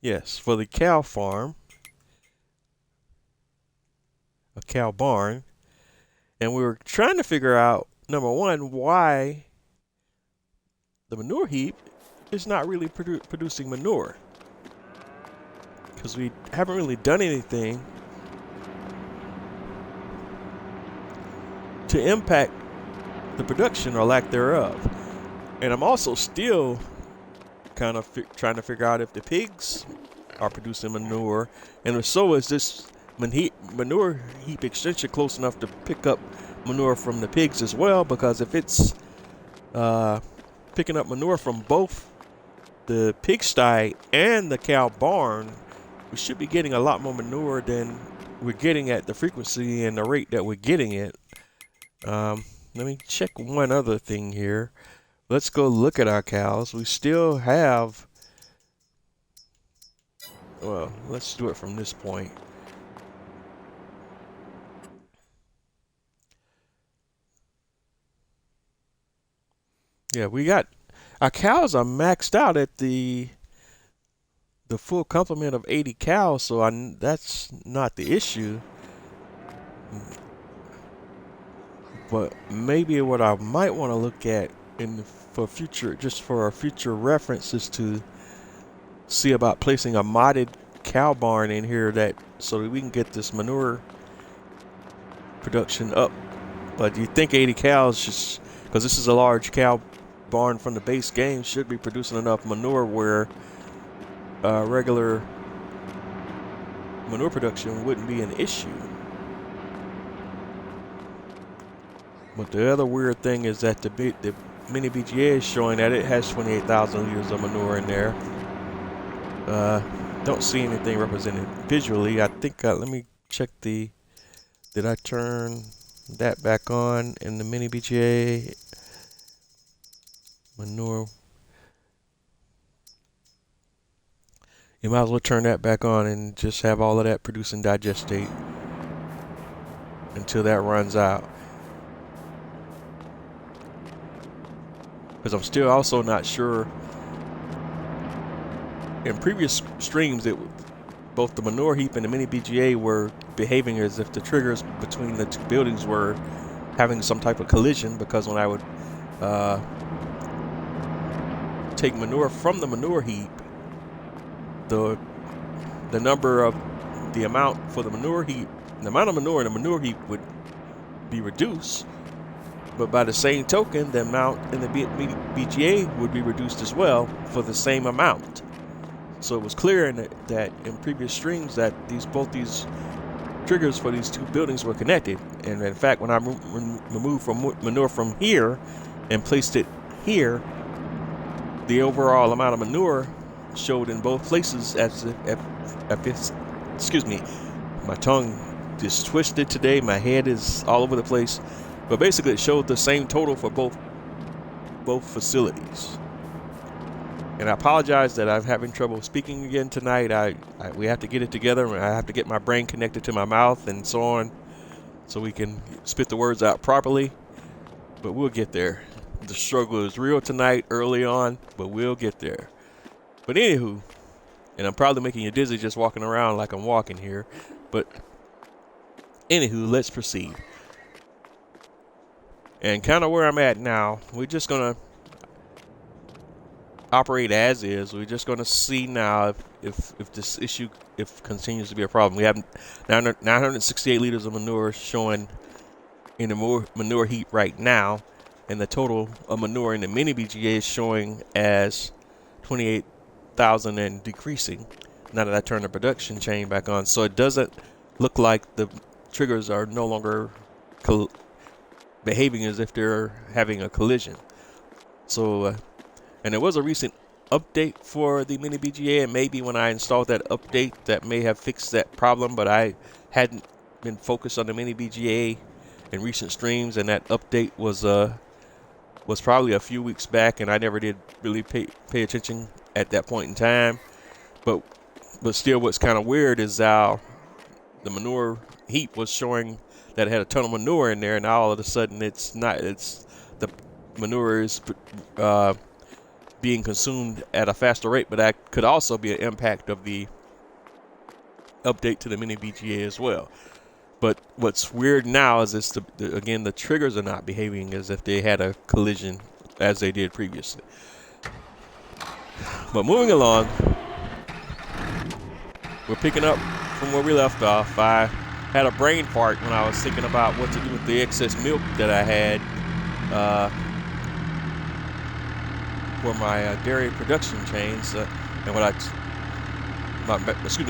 Yes, for the cow farm, a cow barn, and we were trying to figure out, number one, why the manure heap is not really producing manure, because we haven't really done anything to impact the production or lack thereof. And I'm also still kind of trying to figure out if the pigs are producing manure, and if so, is this manure heap extension close enough to pick up manure from the pigs as well? Because if it's picking up manure from both the pigsty and the cow barn, we should be getting a lot more manure than we're getting at the frequency and the rate that we're getting it. Let me check one other thing here. Let's go look at our cows. We still have, well, let's do it from this point. Yeah, we got, our cows are maxed out at the full complement of 80 cows, so that's not the issue. But maybe what I might want to look at for our future reference, is to see about placing a modded cow barn in here so that we can get this manure production up. But do you think 80 cows, just because this is a large cow barn from the base game, should be producing enough manure where regular manure production wouldn't be an issue? But the other weird thing is that the mini BGA is showing that it has 28,000 liters of manure in there. Don't see anything represented visually. I think, let me check did I turn that back on in the mini BGA? Manure. You might as well turn that back on and just have all of that producing digestate until that runs out. Because I'm still also not sure. In previous streams, both the manure heap and the mini BGA were behaving as if the triggers between the two buildings were having some type of collision, because when I would take manure from the manure heap, the amount for the manure heap, the amount of manure in the manure heap would be reduced, but by the same token, the amount in the BGA would be reduced as well for the same amount. So it was clear that in previous streams that both these triggers for these two buildings were connected. And in fact, when I removed manure from here and placed it here, the overall amount of manure showed in both places excuse me, my tongue is twisted today, my head is all over the place, but basically it showed the same total for both facilities. And I apologize that I'm having trouble speaking again tonight. We have to get it together. I have to get my brain connected to my mouth and so on, so we can spit the words out properly. But we'll get there. The struggle is real tonight, early on, but we'll get there. But anywho, and I'm probably making you dizzy just walking around like I'm walking here. But anywho, let's proceed. And kind of where I'm at now, we're just gonna operate as is. We're just going to see now if this issue continues to be a problem. We have 968 liters of manure showing in the manure heap right now, and the total of manure in the mini BGA is showing as 28,000 and decreasing now that I turn the production chain back on. So it doesn't look like the triggers are no longer behaving as if they're having a collision. So and there was a recent update for the mini BGA, and maybe when I installed that update, that may have fixed that problem, but I hadn't been focused on the mini BGA in recent streams, and that update was probably a few weeks back, and I never did really pay attention at that point in time. But still, what's kind of weird is how the manure heap was showing that it had a ton of manure in there, and now all of a sudden the manure is being consumed at a faster rate, but that could also be an impact of the update to the mini BGA as well. But what's weird now is it's again, the triggers are not behaving as if they had a collision as they did previously. But moving along, we're picking up from where we left off. I had a brain fart when I was thinking about what to do with the excess milk that I had for my dairy production chains, and what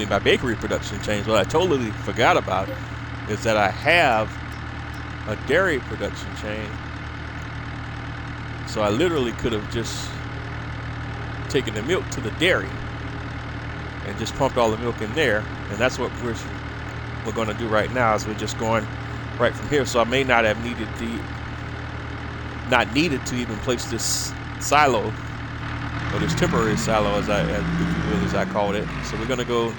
my bakery production chains. What I totally forgot about is that I have a dairy production chain, so I literally could have just taken the milk to the dairy and just pumped all the milk in there, and that's what we're going to do right now. Is we're just going right from here. So I may not have needed to even place this silo, or this temporary silo, if you will, as I called it. So we're going to go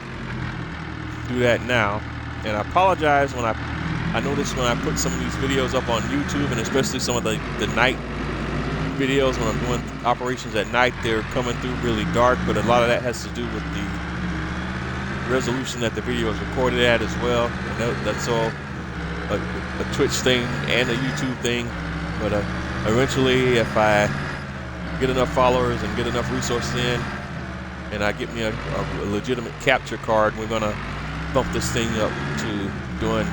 do that now. And I apologize when I noticed when I put some of these videos up on YouTube, and especially some of the night videos when I'm doing operations at night, they're coming through really dark, but a lot of that has to do with the resolution that the video is recorded at as well. And that's all a Twitch thing and a YouTube thing. But eventually, if I get enough followers and get enough resources in, and I get me a legitimate capture card, we're gonna bump this thing up to doing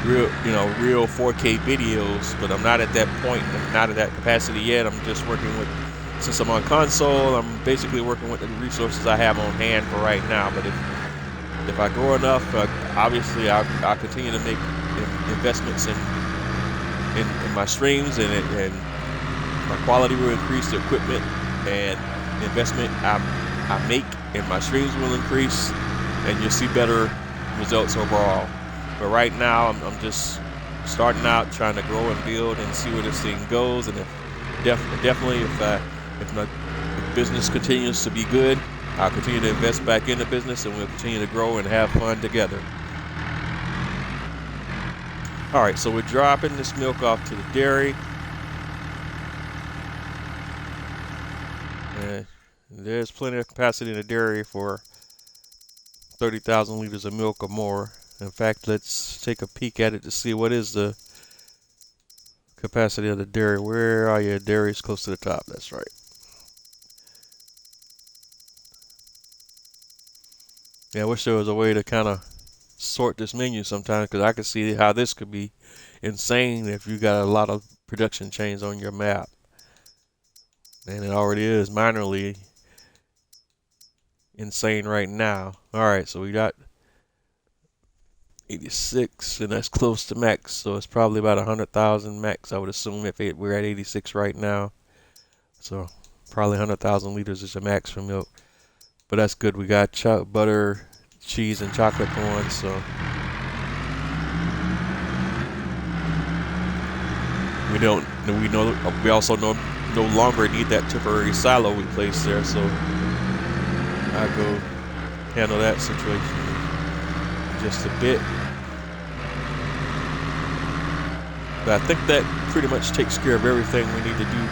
real 4K videos. But I'm not at that point. I'm not at that capacity yet. I'm just working with, since I'm on console, I'm basically working with the resources I have on hand for right now. But if I grow enough, obviously I'll continue to make investments in my streams, and my quality will increase, the equipment and the investment I make in my streams will increase, and you'll see better results overall. But right now, I'm just starting out, trying to grow and build and see where this thing goes. And definitely, if my business continues to be good, I'll continue to invest back in the business, and we'll continue to grow and have fun together. All right, so we're dropping this milk off to the dairy. And there's plenty of capacity in the dairy for 30,000 liters of milk or more. In fact, let's take a peek at it to see what is the capacity of the dairy. Where are your dairies? Close to the top. That's right. Yeah, I wish there was a way to kind of sort this menu sometimes, because I could see how this could be insane if you got a lot of production chains on your map. And it already is minorly insane right now. All right, so we got 86, and that's close to max, so it's probably about 100,000 max, I would assume, if we're at 86 right now. So probably 100,000 liters is the max for milk. But that's good. We got butter, cheese, and chocolate corn, so we also no longer need that temporary silo we placed there, so I'll go handle that situation in just a bit. But I think that pretty much takes care of everything we need to do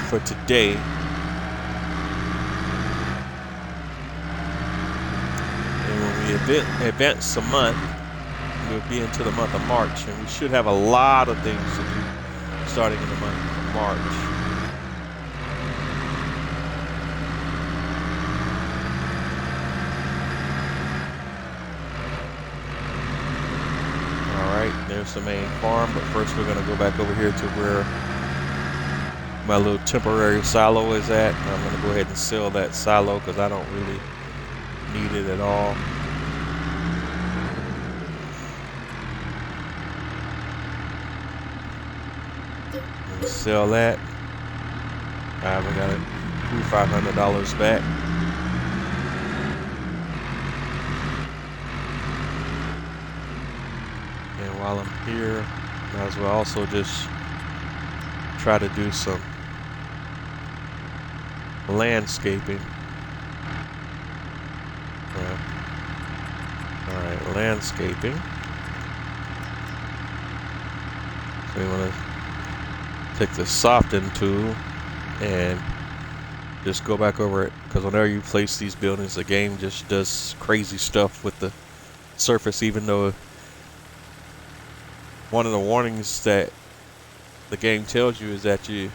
for today. And when we advance a month, we'll be into the month of March, and we should have a lot of things to do starting in the month of March. There's the main farm, but first we're going to go back over here to where my little temporary silo is at. And I'm going to go ahead and sell that silo because I don't really need it at all. Sell that. We got it $500 back. While I'm here, might as well also just try to do some landscaping. Alright, landscaping. So we want to take the soften tool and just go back over it, because whenever you place these buildings, the game just does crazy stuff with the surface, even though one of the warnings that the game tells you is that you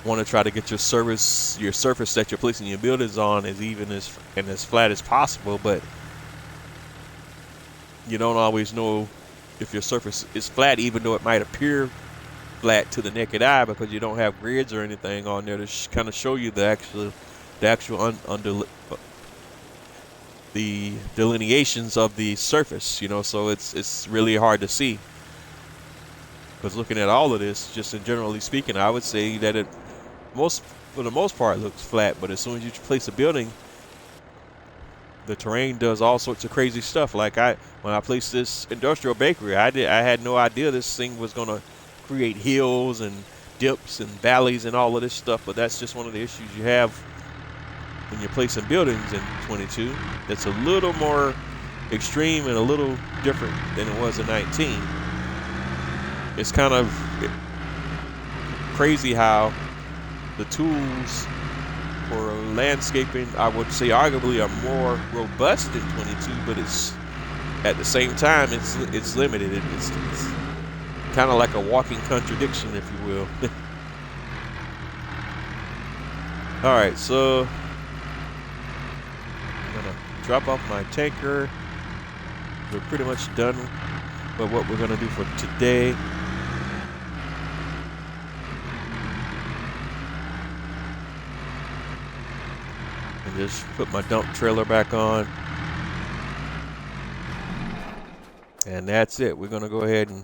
want to try to get your surface that you're placing your buildings on as even and as flat as possible, but you don't always know if your surface is flat, even though it might appear flat to the naked eye, because you don't have grids or anything on there to kind of show you the actual the delineations of the surface, you know. So it's really hard to see, because looking at all of this, just in generally speaking, I would say that it for the most part looks flat, but as soon as you place a building, the terrain does all sorts of crazy stuff. Like when I placed this industrial bakery, I had no idea this thing was gonna create hills and dips and valleys and all of this stuff. But that's just one of the issues you have when you're placing buildings in 22. It's a little more extreme and a little different than it was in 19. It's kind of crazy how the tools for landscaping, I would say, arguably are more robust in 22, but it's at the same time it's limited. It's kind of like a walking contradiction, if you will. All right, so I'm gonna drop off my tanker. We're pretty much done with what we're gonna do for today. Just put my dump trailer back on, and that's it. We're gonna go ahead and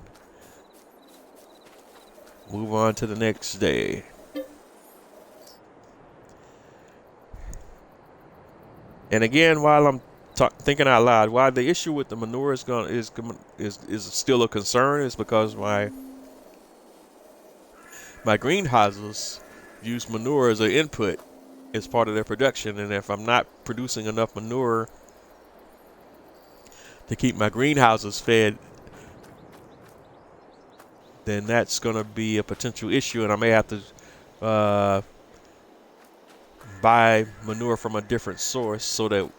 move on to the next day. And again, while I'm thinking out loud, why the issue with the manure is still a concern is because my greenhouses use manure as an input as part of their production, and if I'm not producing enough manure to keep my greenhouses fed, then that's going to be a potential issue, and I may have to buy manure from a different source so that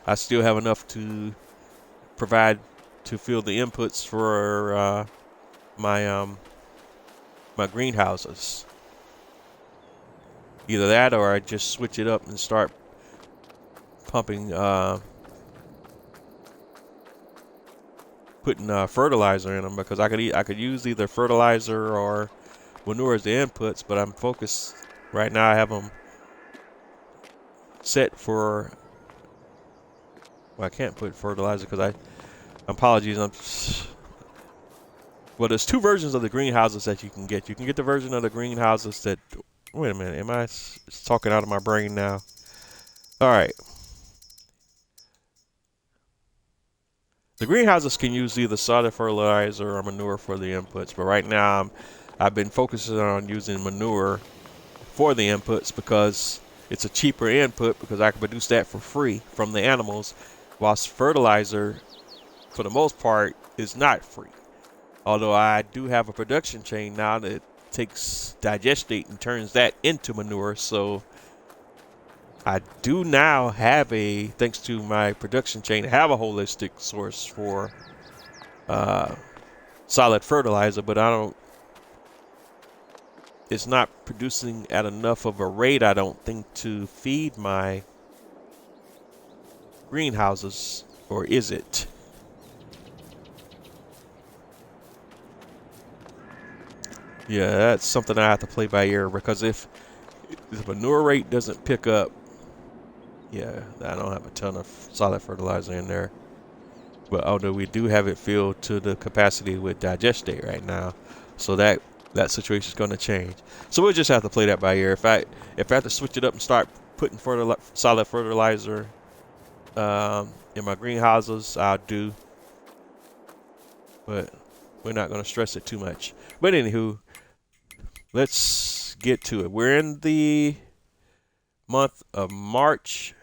I still have enough to provide to fill the inputs for my greenhouses. Either that, or I just switch it up and start pumping, putting fertilizer in them, because I could use either fertilizer or manure as the inputs. But I'm focused right now. I have them set for. Well, I can't put fertilizer because apologies. Well, there's two versions of the greenhouses that you can get. You can get the version of the greenhouses that. Wait a minute, am I talking out of my brain now? All right. The greenhouses can use either solid fertilizer or manure for the inputs, but right now I've been focusing on using manure for the inputs because it's a cheaper input, because I can produce that for free from the animals, whilst fertilizer, for the most part, is not free. Although I do have a production chain now that takes digestate and turns that into manure, so I do now have thanks to my production chain, have a holistic source for solid fertilizer, but it's not producing at enough of a rate, I don't think, to feed my greenhouses, or is it? Yeah, that's something I have to play by ear, because if the manure rate doesn't pick up, yeah, I don't have a ton of solid fertilizer in there. But although we do have it filled to the capacity with digestate right now, so that situation is going to change. So we'll just have to play that by ear. If I have to switch it up and start putting solid fertilizer in my greenhouses, I'll do. But we're not going to stress it too much. But anywho, let's get to it. We're in the month of March.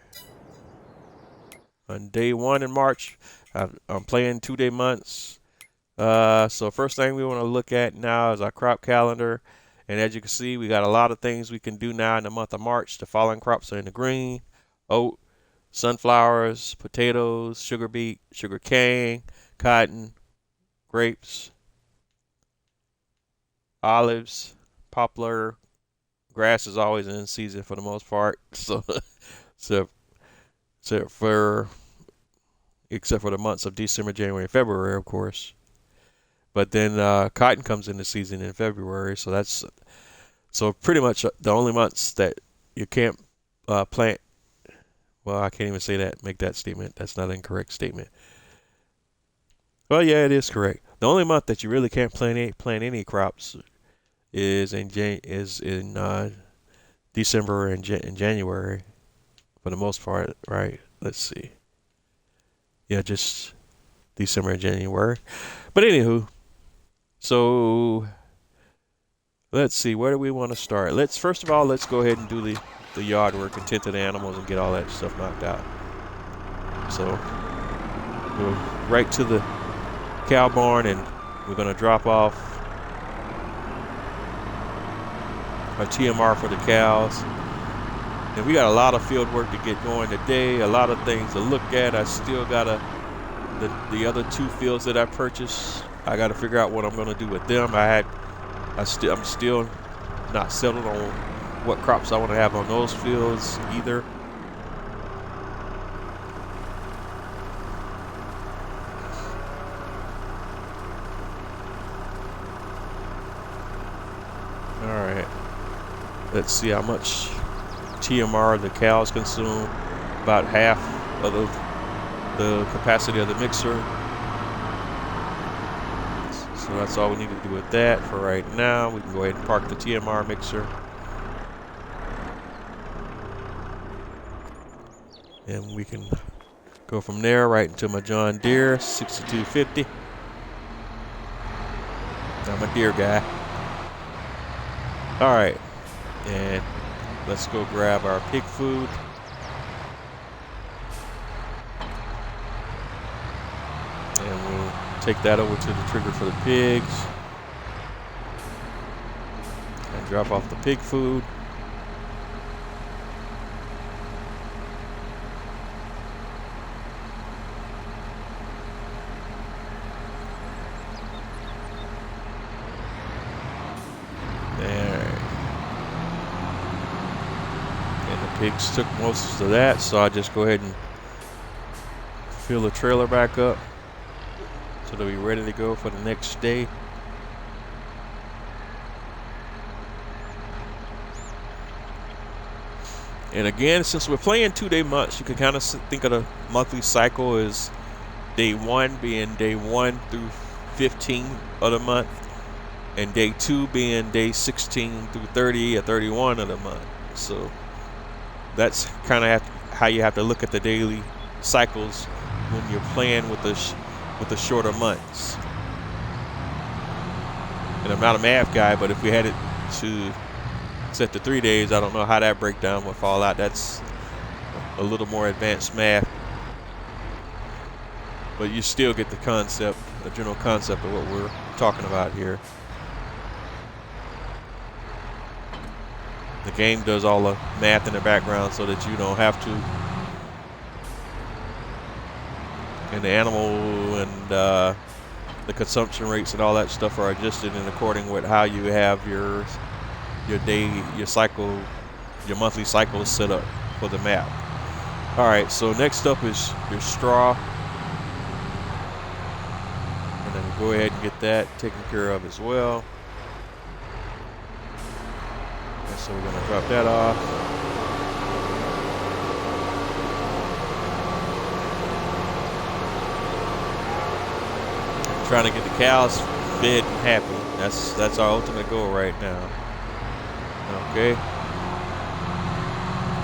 On day 1 in March, I'm playing 2-day months. So first thing we want to look at now is our crop calendar, And as you can see, we got a lot of things we can do now in the month of March. The following crops are in the green: oat, sunflowers, potatoes, sugar beet, sugar cane, cotton, grapes, olives, poplar. Grass is always in season for the most part. So, so, except for the months of December, January, and February, of course. But then cotton comes into season in February, so pretty much the only months that you can't plant. Well, I can't even say that. Make that statement. That's not an incorrect statement. Well, yeah, it is correct. The only month that you really can't plant any crops is in December and January, for the most part, right? Let's see. Yeah, just December and January. But anywho, so let's see. Where do we want to start? First of all, let's go ahead and do the yard work and tend to the animals and get all that stuff knocked out. So go right to the cow barn, and we're going to drop off our TMR for the cows. And we got a lot of field work to get going today, a lot of things to look at. I still got the other 2 fields that I purchased. I got to figure out what I'm going to do with them. I'm still not settled on what crops I want to have on those fields either. All right. Let's see how much TMR the cows consume. About half of the capacity of the mixer. So that's all we need to do with that for right now. We can go ahead and park the TMR mixer. And we can go from there right into my John Deere 6250. I'm a Deere guy. All right, and let's go grab our pig food. And we'll take that over to the trigger for the pigs. And drop off the pig food. Pigs took most of that, so I just go ahead and fill the trailer back up so that we're ready to go for the next day. And again, since we're playing 2-day months, you can kind of think of the monthly cycle as day 1 being day 1 through 15 of the month, and day 2 being day 16 through 30 or 31 of the month. So that's kind of how you have to look at the daily cycles when you're playing with the shorter months. And I'm not a math guy, but if we had it to set to 3 days, I don't know how that breakdown would fall out. That's a little more advanced math, but you still get the concept, the general concept of what we're talking about here. The game does all the math in the background so that you don't have to. And the animal and the consumption rates and all that stuff are adjusted in according with how you have your day, your cycle, your monthly cycle set up for the map. All right, so next up is your straw. And then go ahead and get that taken care of as well. So we're going to drop that off. I'm trying to get the cows fed and happy. That's our ultimate goal right now. Okay.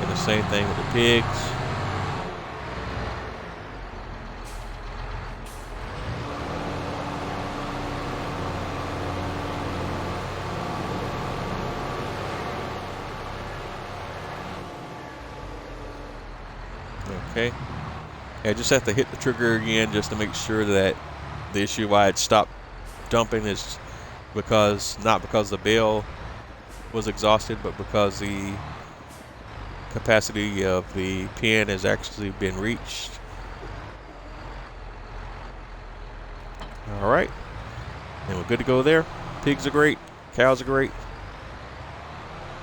And the same thing with the pigs. Okay. I just have to hit the trigger again just to make sure that the issue why it stopped dumping is not because the bale was exhausted, but because the capacity of the pen has actually been reached. All right, and we're good to go there. Pigs are great, cows are great.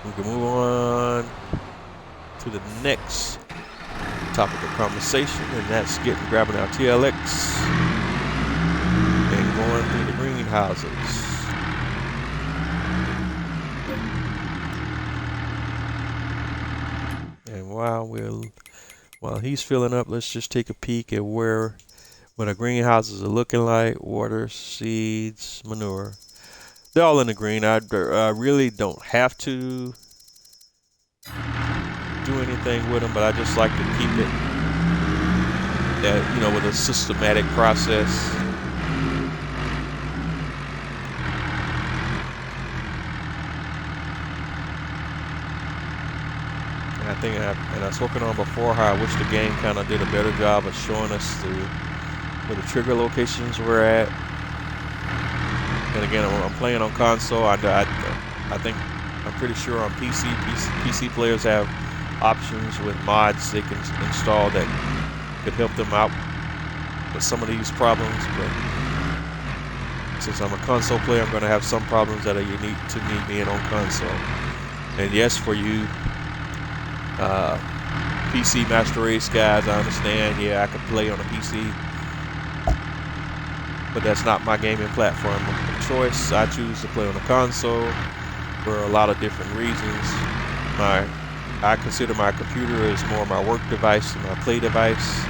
We can move on to the next topic of conversation, and that's grabbing our TLX and going through the greenhouses. And while he's filling up, let's just take a peek at what our greenhouses are looking like. Water, seeds, manure. They're all in the green. I really don't have to do anything with them, but I just like to keep it that, with a systematic process. And I think, and I've spoken on before how I wish the game kind of did a better job of showing us where the trigger locations were at. And again, I'm playing on console. I think, I'm pretty sure on PC players have options with mods they can install that could help them out with some of these problems. But since I'm a console player, I'm going to have some problems that are unique to me being on console. And yes, for you PC Master Race guys, I understand. Yeah, I could play on a PC, but that's not my gaming platform of choice. I choose to play on a console for a lot of different reasons. I consider my computer as more my work device than my play device.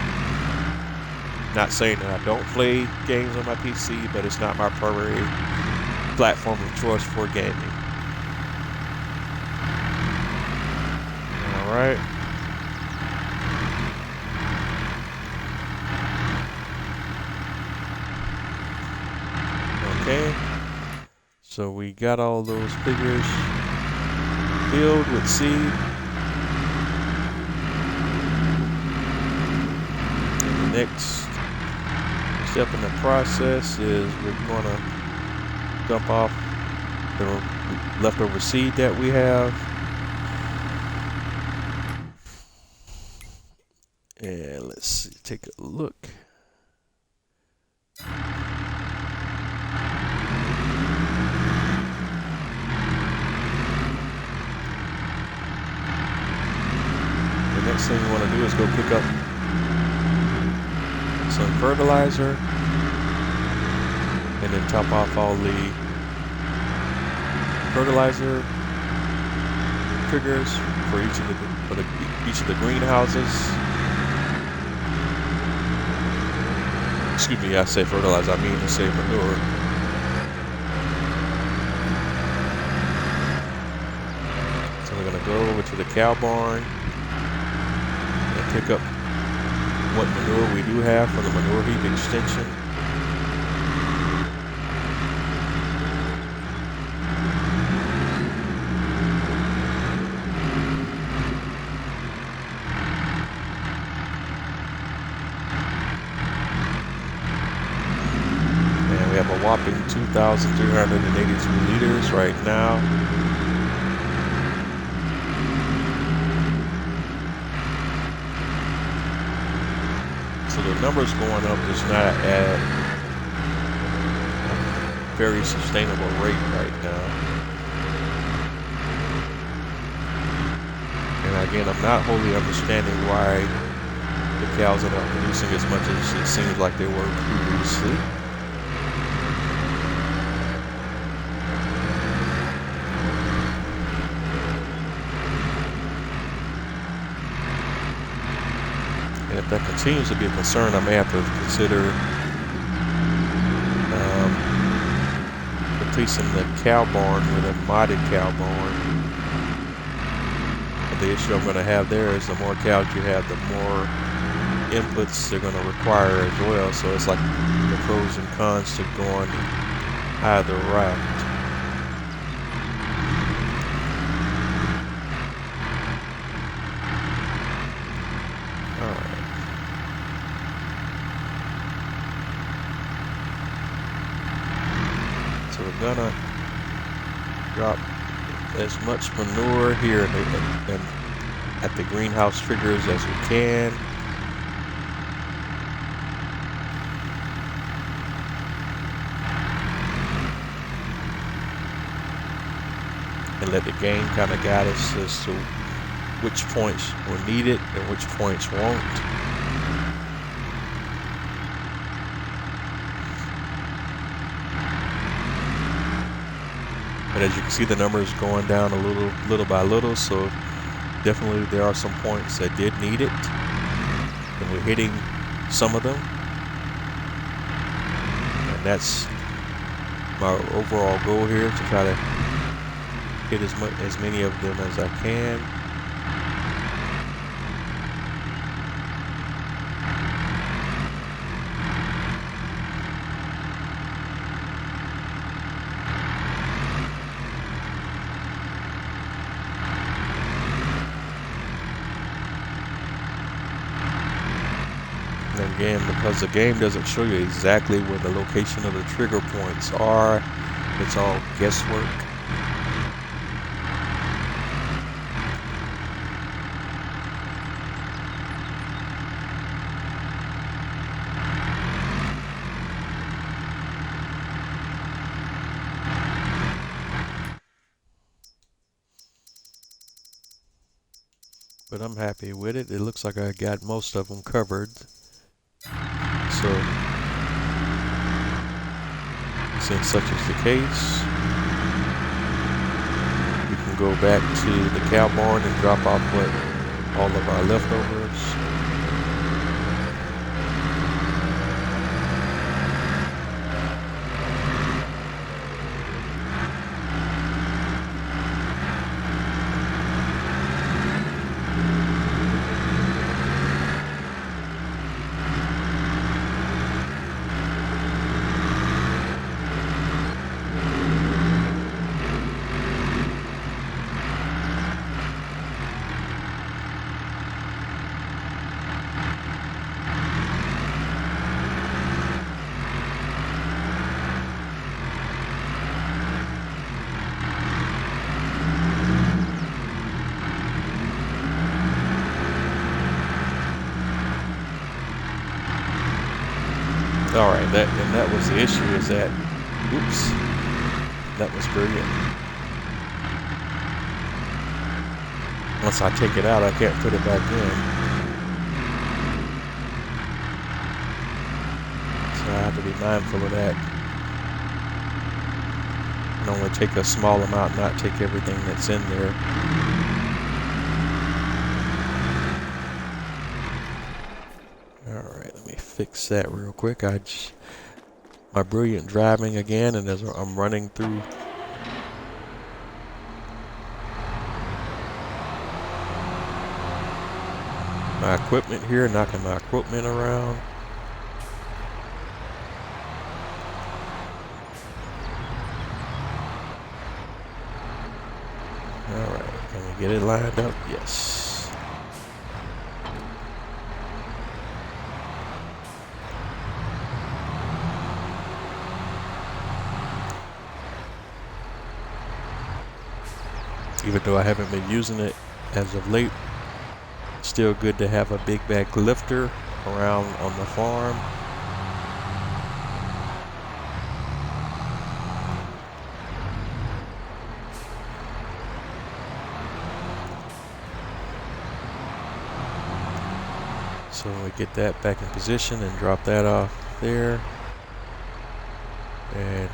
Not saying that I don't play games on my PC, but it's not my primary platform of choice for gaming. All right. Okay. So we got all those figures filled with seed. And the next step in the process is we're going to dump off the leftover seed that we have. And let's see, take a look. The next thing you want to do is go pick up some fertilizer and then top off all the fertilizer triggers for each of the greenhouses. Excuse me, I say fertilizer, I mean to say manure. So we're gonna go over to the cow barn and pick up what manure we do have from the manure heap extension. And we have a whopping 2,382 liters right now. So the numbers going up is not at a very sustainable rate right now. And again, I'm not wholly understanding why the cows are not producing as much as it seems like they were previously. And if that continues to be a concern, I may have to consider replacing the cow barn with a modded cow barn. But the issue I'm going to have there is the more cows you have, the more inputs they're going to require as well. So it's like the pros and cons to going either route. So we're gonna drop as much manure here and at the greenhouse triggers as we can. And let the game kind of guide us as to which points will need it and which points won't. But as you can see, the numbers going down a little by little, so definitely there are some points that did need it, and we're hitting some of them. And that's my overall goal here, to try to hit as many of them as I can. And again, because the game doesn't show you exactly where the location of the trigger points are, it's all guesswork. But I'm happy with it. It looks like I got most of them covered. So, since such is the case, we can go back to the cow barn and drop off all of our leftovers. All right, that was the issue, is that, oops, that was brilliant. Once I take it out, I can't put it back in. So I have to be mindful of that. And only take a small amount, not take everything that's in there. Alright, let me fix that real quick. My brilliant driving again, and as I'm running through my equipment here, knocking my equipment around. Alright, can we get it lined up? Yes. Even though I haven't been using it as of late, still good to have a big bag lifter around on the farm. So we get that back in position and drop that off there. And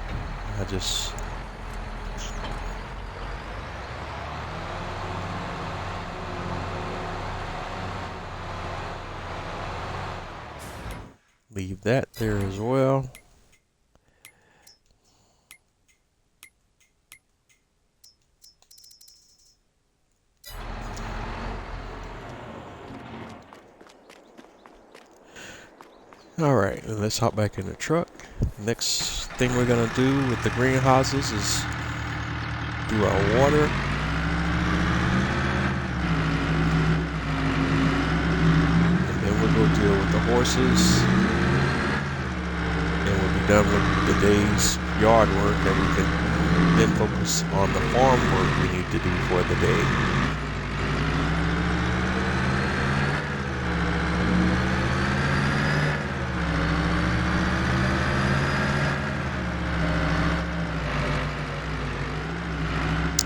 I just leave that there as well. All right, and let's hop back in the truck. Next thing we're gonna do with the greenhouses is do our water. And then we'll go deal with the horses. And we'll be done with the day's yard work, and we can then focus on the farm work we need to do for the day.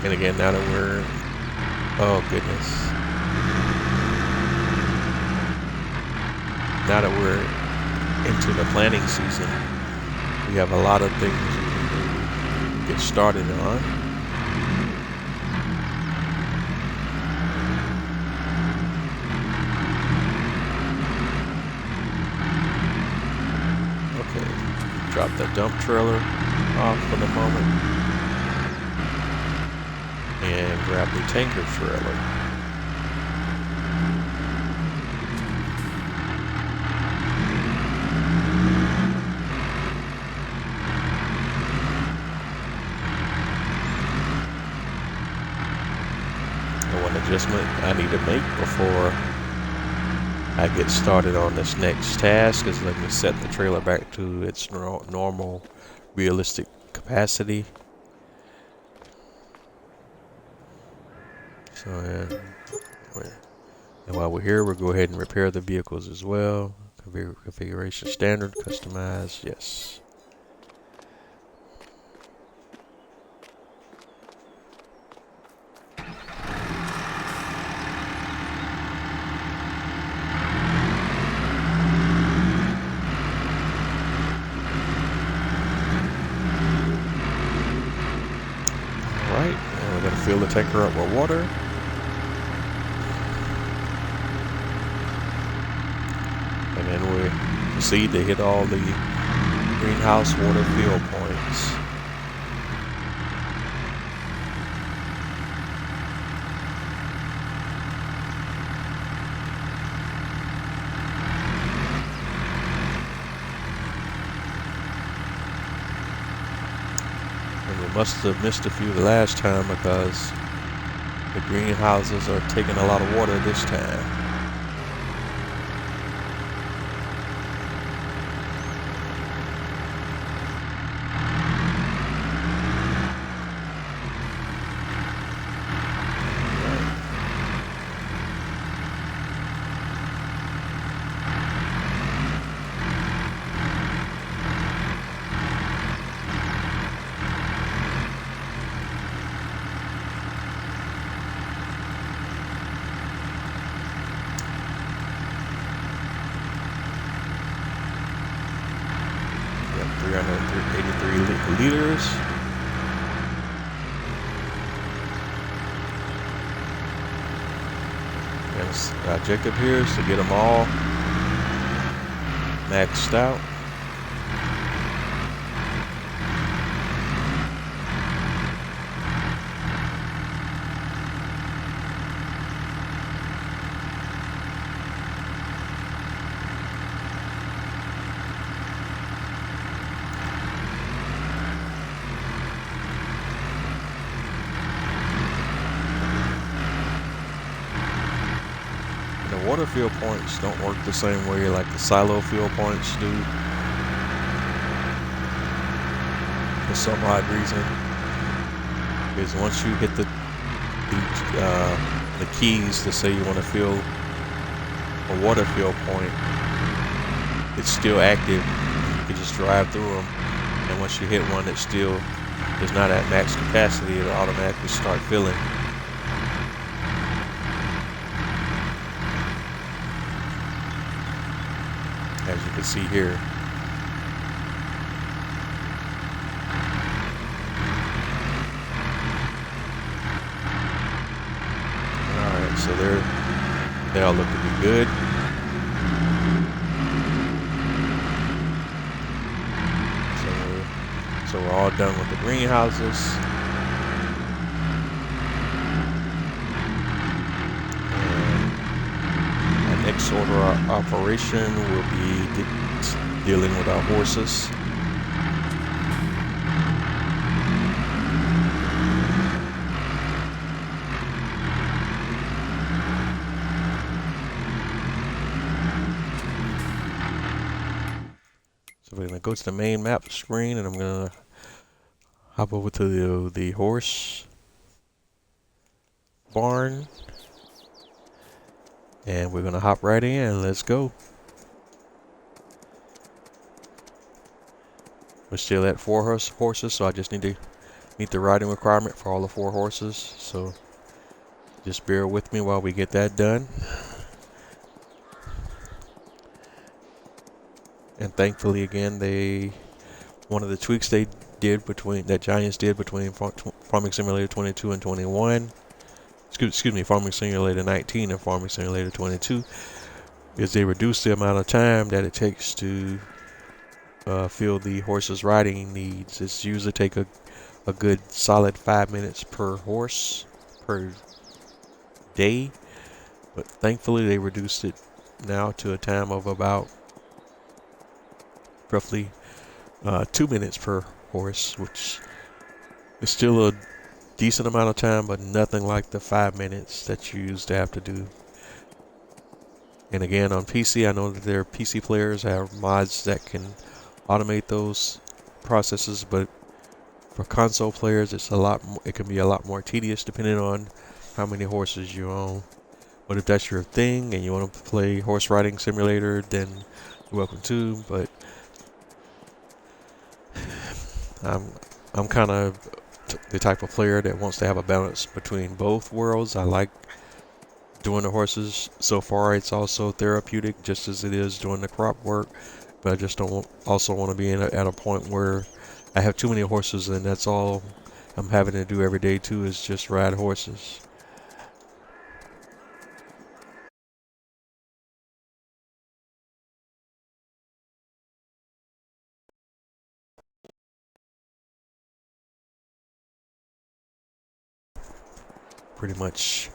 And again, now that we're, oh goodness. Now that we're into the planting season, we have a lot of things we can get started on. Okay, drop the dump trailer off for the moment and grab the tanker trailer. Adjustment I need to make before I get started on this next task is let me set the trailer back to its normal realistic capacity. So and while we're here, we'll go ahead and repair the vehicles as well. Configuration standard, customize, yes. Fill the tanker up with water. And then we proceed to hit all the greenhouse water fill points. Must have missed a few the last time because the greenhouses are taking a lot of water this time. Liters. And the objective here is to get them all maxed out. Water fill points don't work the same way like the silo fill points do for some odd reason. Because once you hit the keys to say you want to fill a water fill point, it's still active. You can just drive through them, and once you hit one that still is not at max capacity, it'll automatically start filling. As you can see here. Alright, so they all look to be good. So we're all done with the greenhouses. Next order of operation will be dealing with our horses. So we're going to go to the main map screen, and I'm going to hop over to the horse barn, and we're gonna hop right in. Let's go. We're still at 4 horses, so I just need to meet the riding requirement for all the 4 horses. So just bear with me while we get that done. And thankfully, again, one of the tweaks they did that Giants did between Farming Simulator 22 and 21. Excuse me, Farming Simulator 19 and Farming Simulator 22, is they reduced the amount of time that it takes to fill the horse's riding needs. It's usually take a good solid 5 minutes per horse per day, but thankfully they reduced it now to a time of about roughly 2 minutes per horse, which is still a decent amount of time, but nothing like the 5 minutes that you used to have to do. And again, on PC, I know that their PC players have mods that can automate those processes, but for console players, it can be a lot more tedious depending on how many horses you own. But if that's your thing and you want to play horse riding simulator, then you're welcome to. But I'm kind of the type of player that wants to have a balance between both worlds. I like doing the horses. So far, it's also therapeutic, just as it is doing the crop work. But I just don't also want to be at a point where I have too many horses and that's all I'm having to do every day too, is just ride horses. Pretty much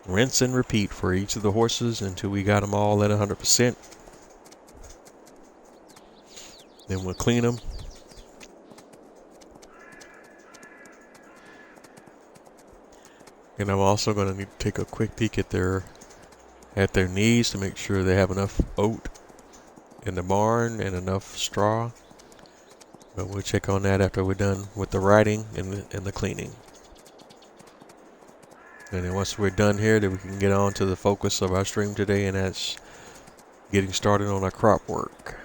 rinse and repeat for each of the horses until we got them all at 100%. Then we'll clean them. And I'm also going to need to take a quick peek at their needs to make sure they have enough oat in the barn and enough straw. But we'll check on that after we're done with the riding and the cleaning. And then once we're done here, then we can get on to the focus of our stream today, and that's getting started on our crop work.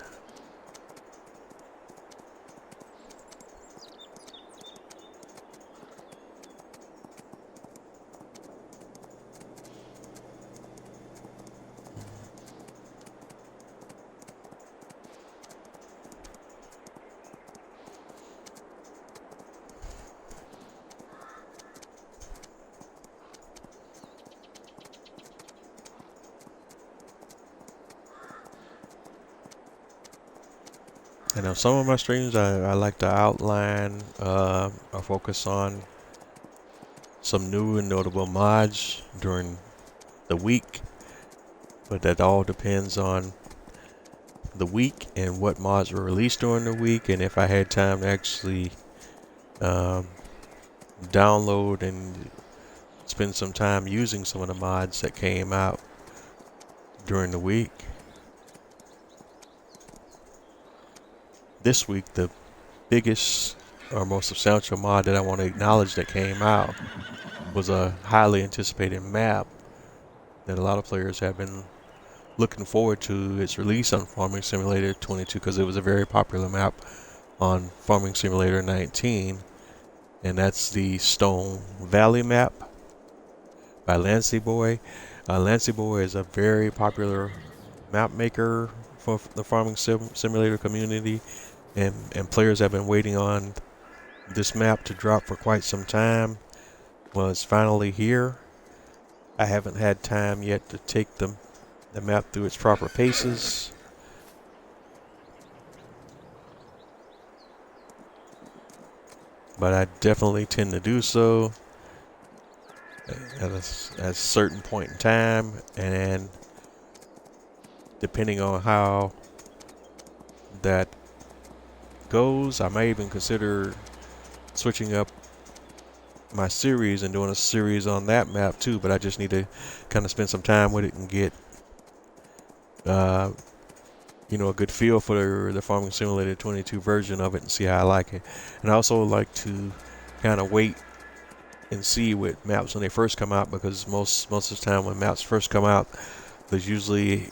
And on some of my streams, I like to outline or focus on some new and notable mods during the week, but that all depends on the week and what mods were released during the week, and if I had time to actually download and spend some time using some of the mods that came out during the week. This week, the biggest or most substantial mod that I want to acknowledge that came out was a highly anticipated map that a lot of players have been looking forward to its release on Farming Simulator 22, because it was a very popular map on Farming Simulator 19, and that's the Stone Valley map by Lancey Boy. Lancey Boy is a very popular map maker for the Farming Simulator community, and players have been waiting on this map to drop for quite some time. Well, it's finally here. I haven't had time yet to take the map through its proper paces. But I definitely tend to do so at a certain point in time, and depending on how that goes, I may even consider switching up my series and doing a series on that map too, but I just need to kind of spend some time with it and get a good feel for the Farming Simulator 22 version of it and see how I like it. And I also like to kind of wait and see with maps when they first come out, because most of the time when maps first come out, they usually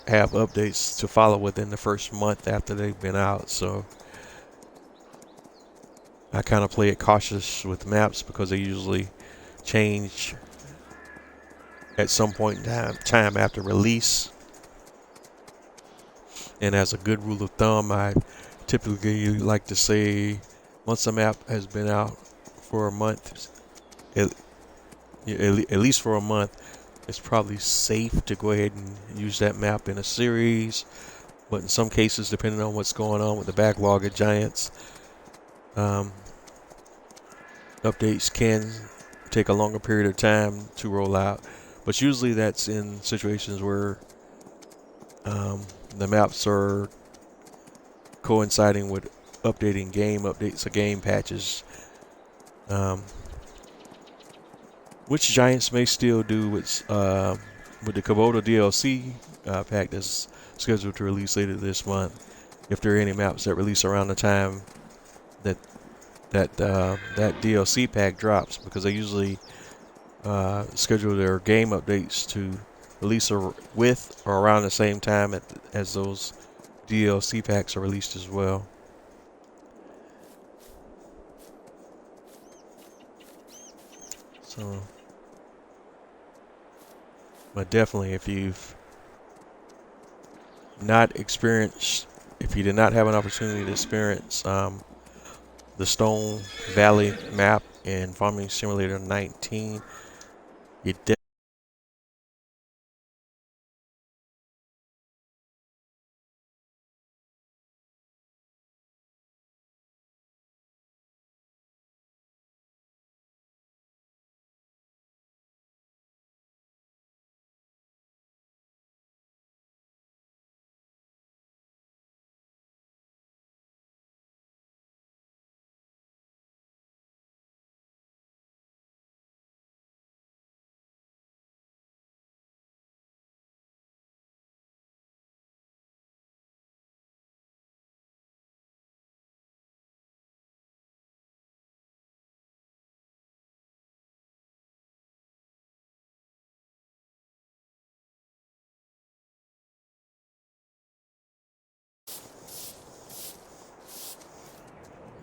have updates to follow within the first month after they've been out. So I kind of play it cautious with maps because they usually change at some point in time after release. And as a good rule of thumb, I typically like to say once a map has been out for a month, at least for a month, it's probably safe to go ahead and use that map in a series. But in some cases, depending on what's going on with the backlog of Giants, updates can take a longer period of time to roll out. But usually that's in situations where the maps are coinciding with updating game updates or game patches, which Giants may still do with the Kubota DLC pack that's scheduled to release later this month. If there are any maps that release around the time that DLC pack drops, because they usually schedule their game updates to release with or around the same time as those DLC packs are released as well. So, but definitely, if you did not have an opportunity to experience the Stone Valley map in Farming Simulator 19, you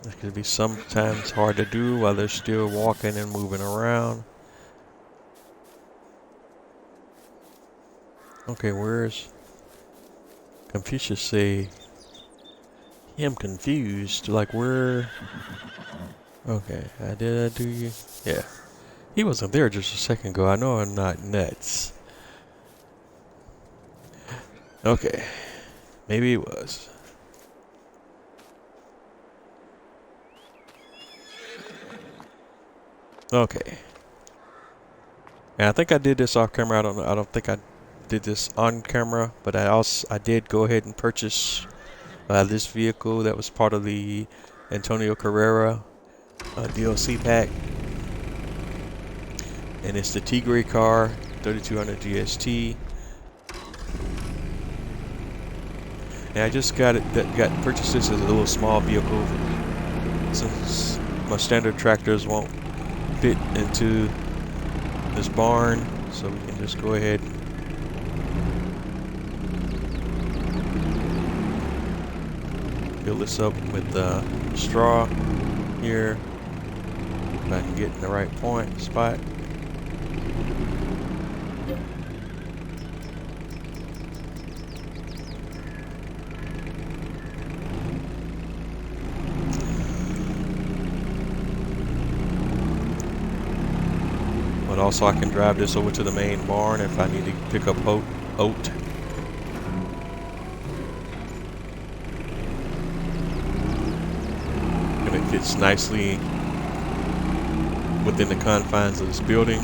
it could be sometimes hard to do while they're still walking and moving around. Okay, where's Confucius say? I'm confused. Like, where? Okay, did I do you? Yeah. He wasn't there just a second ago. I know I'm not nuts. Okay. Maybe he was. Okay. And I think I did this off camera. I don't think I did this on camera, but I did go ahead and purchase this vehicle that was part of the Antonio Carrera DLC pack. And it's the Tigre car, 3200 GST. And I just purchased this as a little small vehicle, since my standard tractors won't fit into this barn, so we can just go ahead and fill this up with straw here, if I can get in the right spot. But also I can drive this over to the main barn if I need to pick up oat. And it fits nicely within the confines of this building.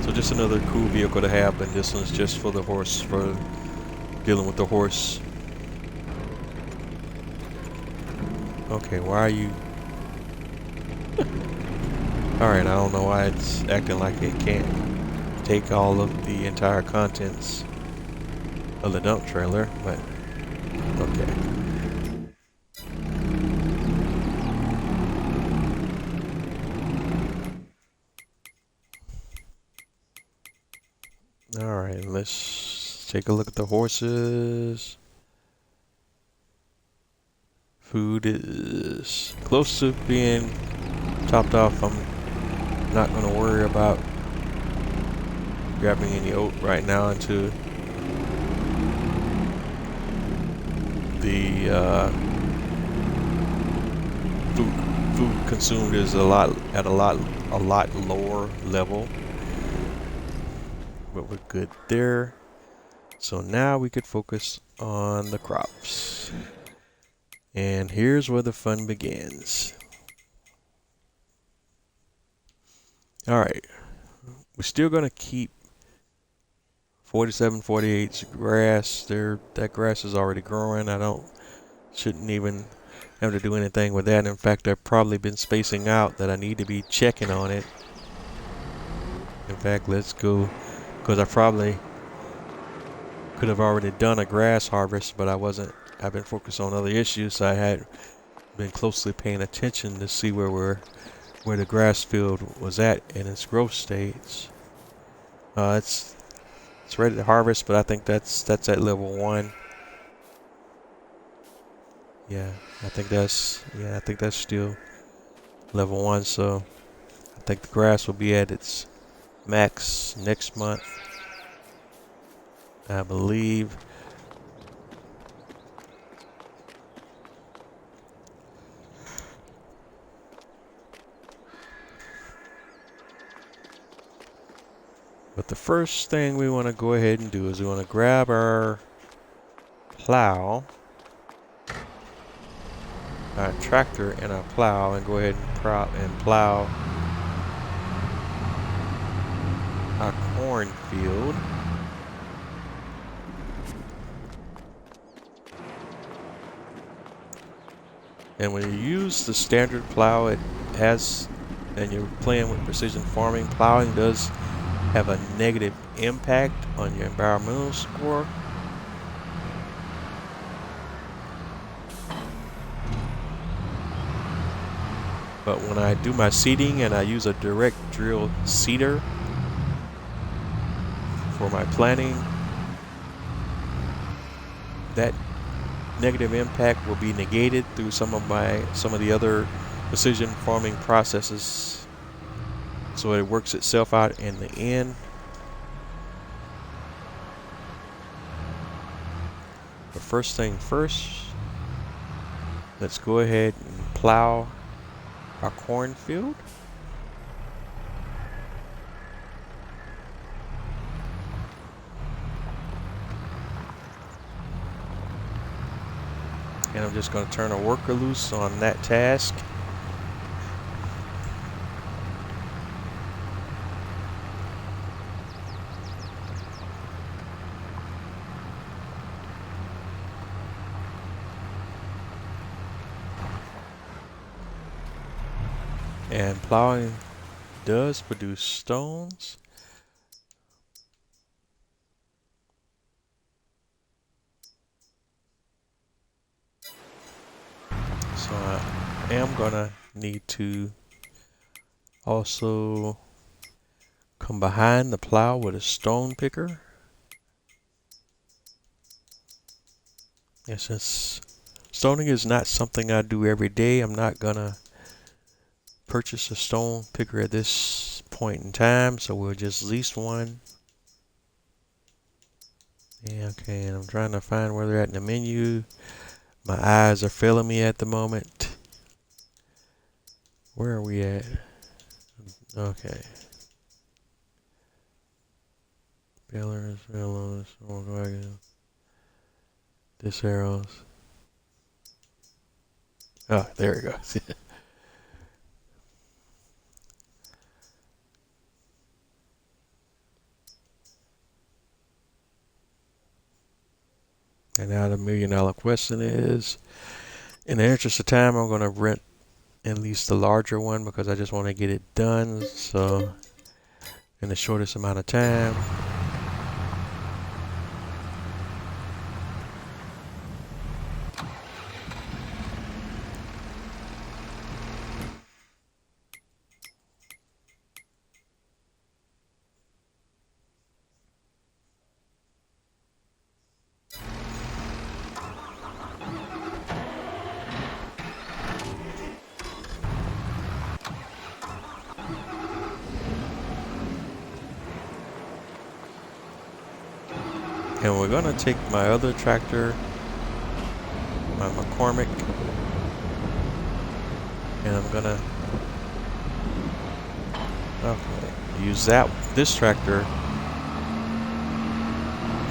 So just another cool vehicle to have, and this one's just for the horse, for dealing with the horse. Okay, why are you... Alright, I don't know why it's acting like it can't take all of the entire contents. of the dump trailer, but okay. All right, let's take a look at the horses. Food is close to being topped off. I'm not going to worry about grabbing any oat right now until the food consumed is a lot lower level. But we're good there. So now we could focus on the crops. And here's where the fun begins. Alright, we're still going to keep 47, 48's grass. That grass is already growing. Shouldn't even have to do anything with that. In fact, I've probably been spacing out that I need to be checking on it. In fact, let's go, because I probably could have already done a grass harvest, but I wasn't. I've been focused on other issues, so I had been closely paying attention to see where the grass field was at in its growth stage. It's ready to harvest, but I think that's at level 1. Yeah, I think that's still level 1. So I think the grass will be at its max next month, I believe. But the first thing we want to go ahead and do is we want to grab our plow, our tractor and our plow, and go ahead and plow our cornfield. And when you use the standard plow, and you're playing with precision farming, plowing does have a negative impact on your environmental score. But when I do my seeding and I use a direct drill seeder for my planting, that negative impact will be negated through some of the other precision farming processes. So it works itself out in the end. But first thing first, let's go ahead and plow our cornfield. And I'm just going to turn a worker loose on that task. And plowing does produce stones. So I am gonna need to also come behind the plow with a stone picker. And since stoning is not something I do every day, I'm not gonna purchase a stone picker at this point in time, so we'll just lease one. Yeah, okay, and I'm trying to find where they're at in the menu. My eyes are failing me at the moment. Where are we at? Okay. Balers, Velos, Volkswagen. This arrows. Oh, there it goes. And now the $1 million question is, in the interest of time, I'm going to rent at least the larger one because I just want to get it done. So, in the shortest amount of time. And we're gonna take my other tractor, my McCormick, and I'm gonna use this tractor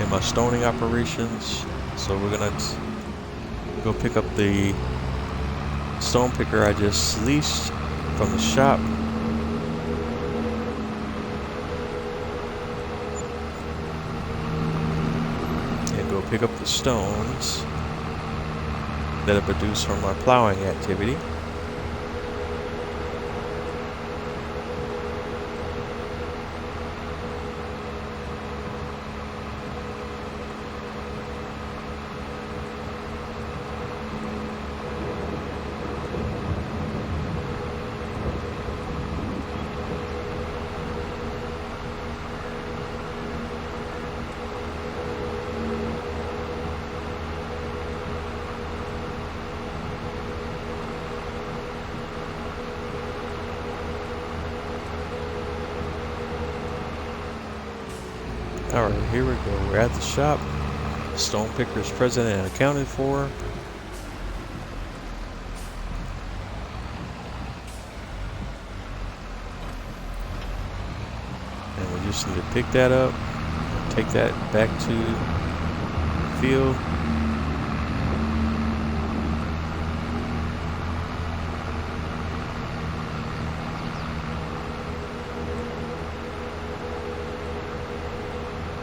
in my stoning operations. So we're gonna go pick up the stone picker I just leased from the shop. And go pick up the stones that are produced from my plowing activity. Alright, here we go. We're at the shop. Stone picker is present and accounted for. And we just need to pick that up, take that back to the field.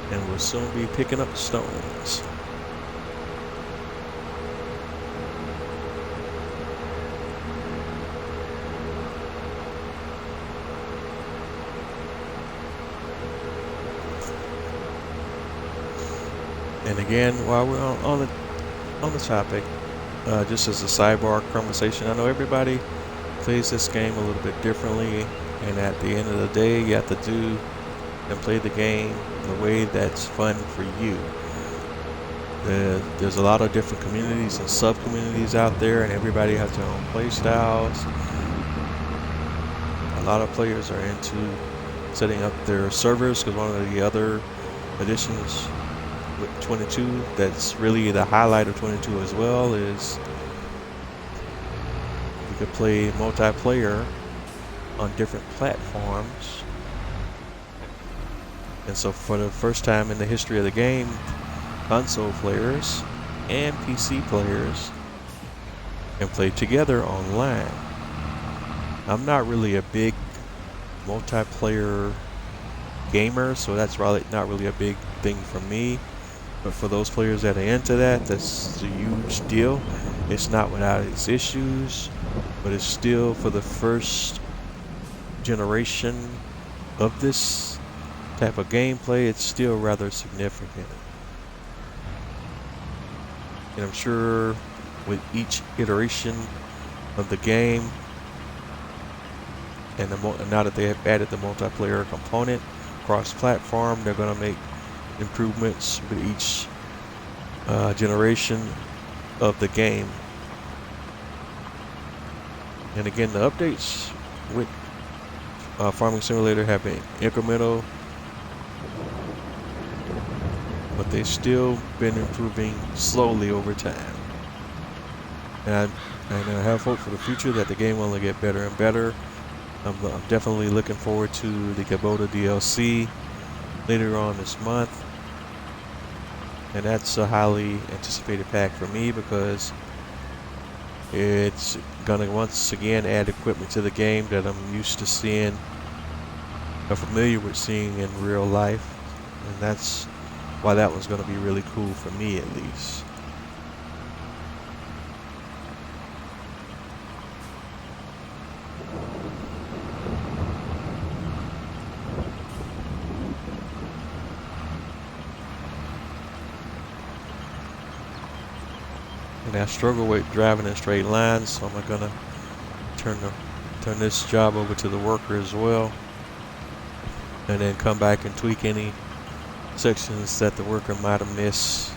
And we'll soon be picking up stones. And again, while we're on the topic, just as a sidebar conversation, I know everybody plays this game a little bit differently, and at the end of the day, you have to do and play the game the way that's fun for you. There's a lot of different communities and sub-communities out there, and everybody has their own play styles. A lot of players are into setting up their servers, because one of the other additions with 22 that's really the highlight of 22 as well is you could play multiplayer on different platforms. And so for the first time in the history of the game, console players and PC players can play together online. I'm not really a big multiplayer gamer, so that's really not really a big thing for me. But for those players that are into that, that's a huge deal. It's not without its issues, but it's still, for the first generation of this type of gameplay, it's still rather significant. And I'm sure with each iteration of the game, and now that they have added the multiplayer component cross-platform, they're going to make improvements with each generation of the game. And again, the updates with Farming Simulator have been incremental, but they've still been improving slowly over time. And I have hope for the future that the game will only get better and better. I'm definitely looking forward to the Kubota DLC later on this month. And that's a highly anticipated pack for me, because it's gonna once again add equipment to the game that I'm used to seeing, or familiar with seeing in real life. And that's why that was gonna be really cool for me, at least. And I struggle with driving in straight lines, so I'm gonna turn this job over to the worker as well, and then come back and tweak any sections that the worker might have missed.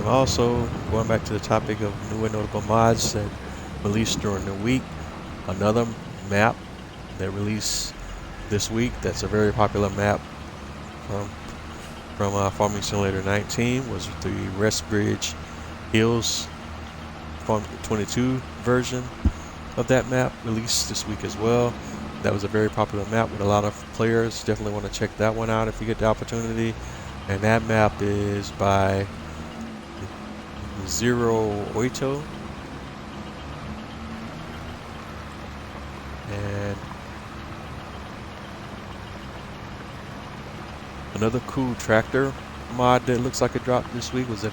And also, going back to the topic of new and notable mods that released during the week, another map that released this week that's a very popular map from Farming Simulator 19 was the Rest Bridge Hills Farm 22 version of that map, released this week as well. That was a very popular map with a lot of players. Definitely want to check that one out if you get the opportunity. And that map is by Zero Oito. And another cool tractor mod that looks like it dropped this week was a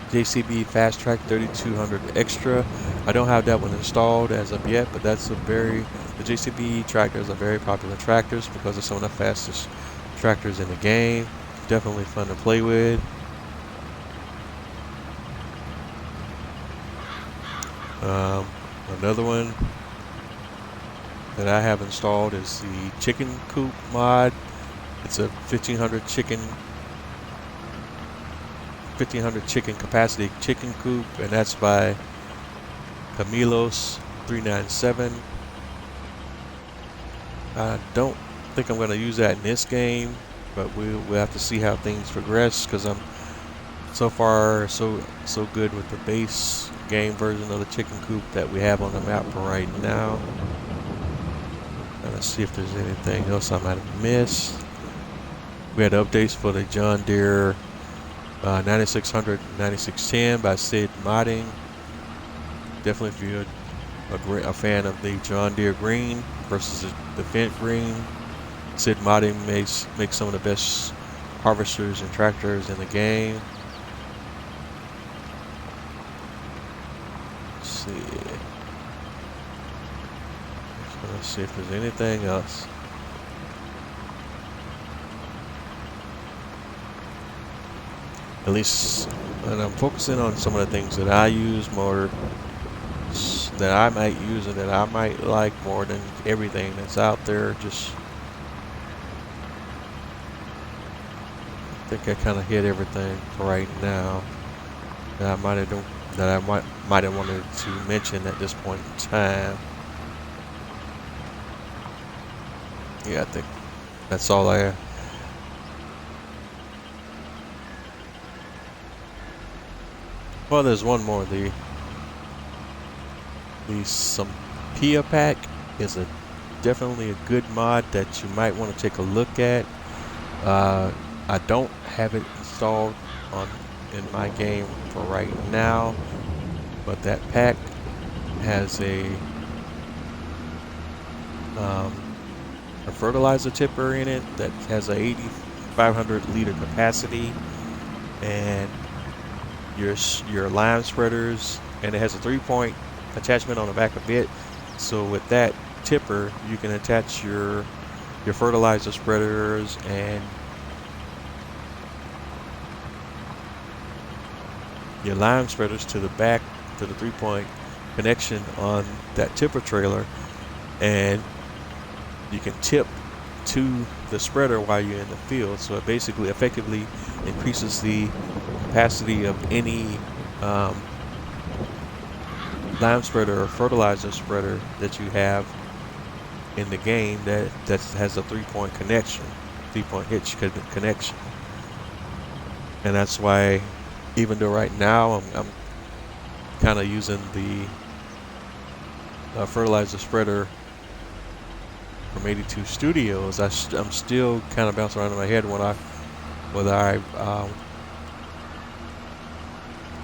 JCB Fast Track 3200 Extra. I don't have that one installed as of yet, but that's the JCB tractors are very popular tractors because they're some of the fastest tractors in the game. Definitely fun to play with. Another one that I have installed is the Chicken Coop mod. It's a 1500 chicken capacity chicken coop, and that's by Camilos 397. I don't think I'm going to use that in this game, but we'll have to see how things progress, because I'm so far so good with the base game version of the chicken coop that we have on the map for right now. And let's see if there's anything else I might have missed. We had updates for the John Deere 9600 9610 by Sid Modding. Definitely if you're a fan of the John Deere green versus the Fendt green, Sid Modding makes some of the best harvesters and tractors in the game. Let's see. Let's see if there's anything else. At least, and I'm focusing on some of the things that I use more, that I might use and that I might like more than everything that's out there. Just, I think I kind of hit everything for right now that I might have wanted to mention at this point in time. Yeah, I think that's all I have. Well, there's one more. The Sampia pack is definitely a good mod that you might want to take a look at. I don't have it installed in my game for right now, but that pack has a fertilizer tipper in it that has a 8,500 liter capacity, and your lime spreaders, and it has a 3-point attachment on the back of it. So with that tipper, you can attach your fertilizer spreaders and your lime spreaders to the back, to the 3-point connection on that tipper trailer, and you can tip to the spreader while you're in the field. So it basically effectively increases the capacity of any lime spreader or fertilizer spreader that you have in the game that has a 3-point connection, 3-point hitch connection. And that's why, even though right now I'm kind of using the fertilizer spreader from 82 Studios, I'm still kind of bouncing around in my head whether I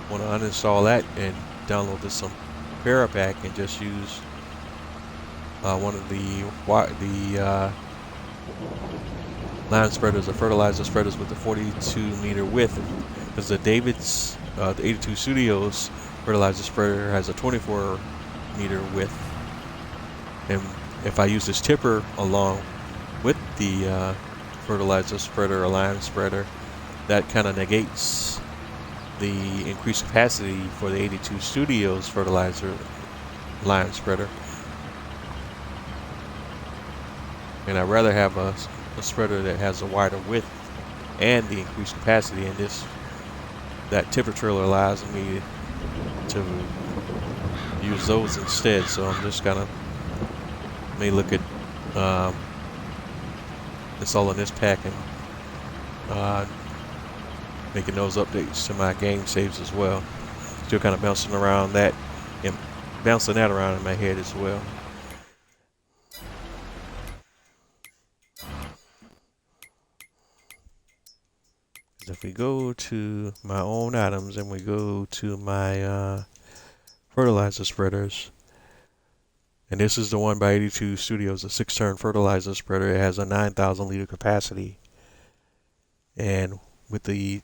want to uninstall that and download this Sampia pack and just use one of the line spreaders or fertilizer spreaders with the 42 meter width, because the 82 Studios fertilizer spreader has a 24 meter width. And if I use this tipper along with the fertilizer spreader or lime spreader, that kind of negates the increased capacity for the 82 Studios fertilizer lime spreader. And I'd rather have a spreader that has a wider width and the increased capacity, and that tipper trailer allows me to use those instead. So I'm just gonna may look at installing this pack and making those updates to my game saves as well. Still kind of bouncing around that and bouncing that around in my head as well. If we go to my own items and we go to my fertilizer spreaders, and this is the one by 82 Studios, a 6-turn fertilizer spreader. It has a 9,000 liter capacity, and with the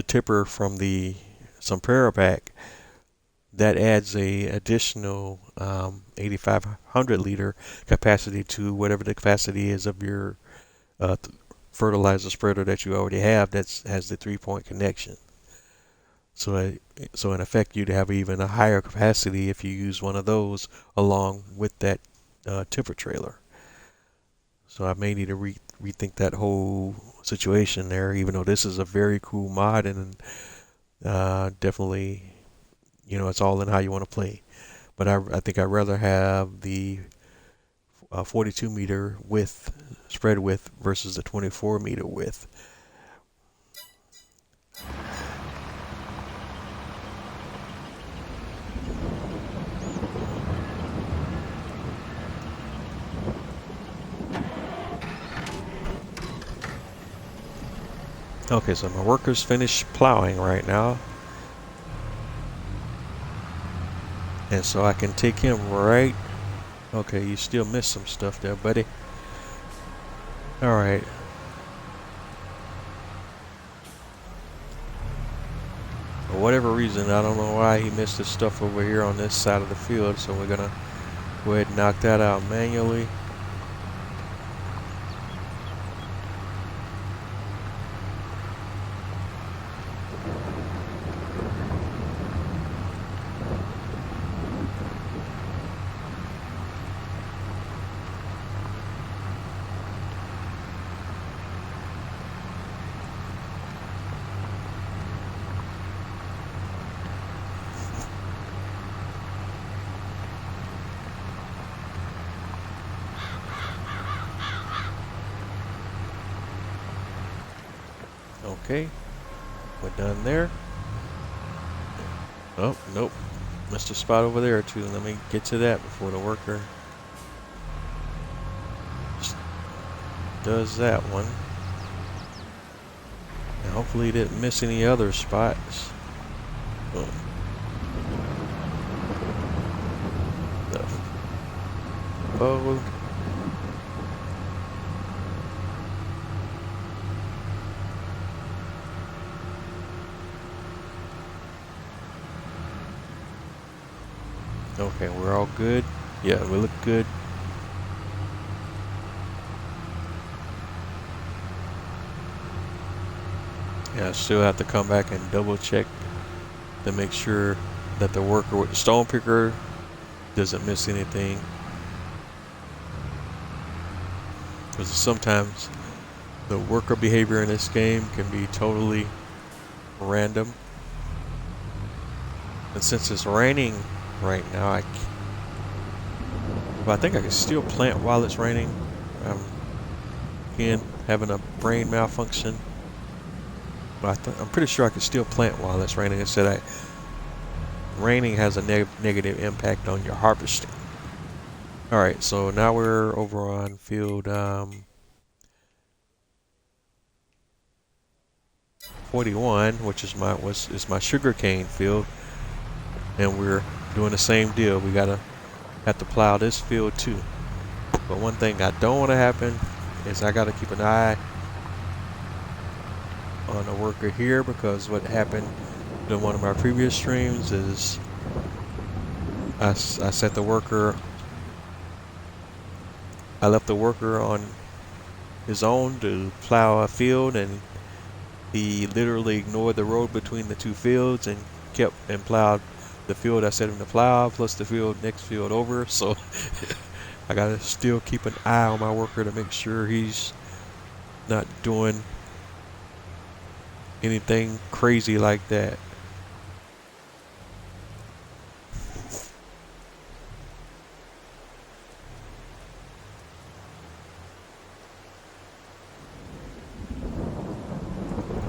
tipper from the Sombrero pack, that adds a additional 8,500 liter capacity to whatever the capacity is of your fertilizer spreader that you already have that has the 3-point connection. So in effect, you'd have even a higher capacity if you use one of those along with that tipper trailer. So I may need to rethink that whole situation there, even though this is a very cool mod and definitely, you know, it's all in how you want to play. But I think I'd rather have the 42 meter width, spread width versus the 24 meter width. Okay, so my worker's finished plowing right now. And so I can take him right. Okay, you still missed some stuff there, buddy. Alright. For whatever reason, I don't know why he missed the stuff over here on this side of the field, so we're gonna go ahead and knock that out manually. Okay, we're done there. Oh, nope. Missed a spot over there too. Let me get to that before the worker does that one. And hopefully he didn't miss any other spots. Oh. Okay, we're all good. Yeah, we look good. Yeah, I still have to come back and double check to make sure that the worker with the stone picker doesn't miss anything. Because sometimes the worker behavior in this game can be totally random. And since it's raining right now, I think I can still plant while it's raining. Again, having a brain malfunction. But I'm pretty sure I can still plant while it's raining. It said raining has a negative impact on your harvesting. Alright, so now we're over on field 41, which is my sugarcane field. And we're doing the same deal. We have to plow this field too. But one thing I don't want to happen is I gotta keep an eye on the worker here, because what happened in one of my previous streams is I set the worker, I left the worker on his own to plow a field, and he literally ignored the road between the two fields and plowed the field I set him to plow plus the next field over. So I gotta still keep an eye on my worker to make sure he's not doing anything crazy like that.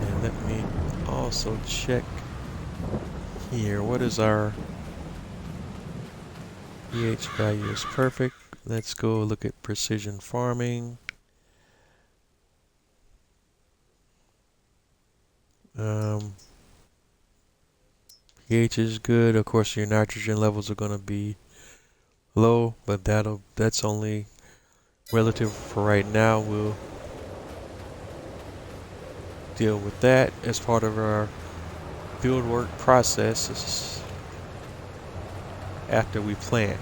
And let me also check here. What is our pH value? Is perfect. Let's go look at precision farming. pH is good. Of course, your nitrogen levels are going to be low, but that's only relative for right now. We'll deal with that as part of our fieldwork process after we plant.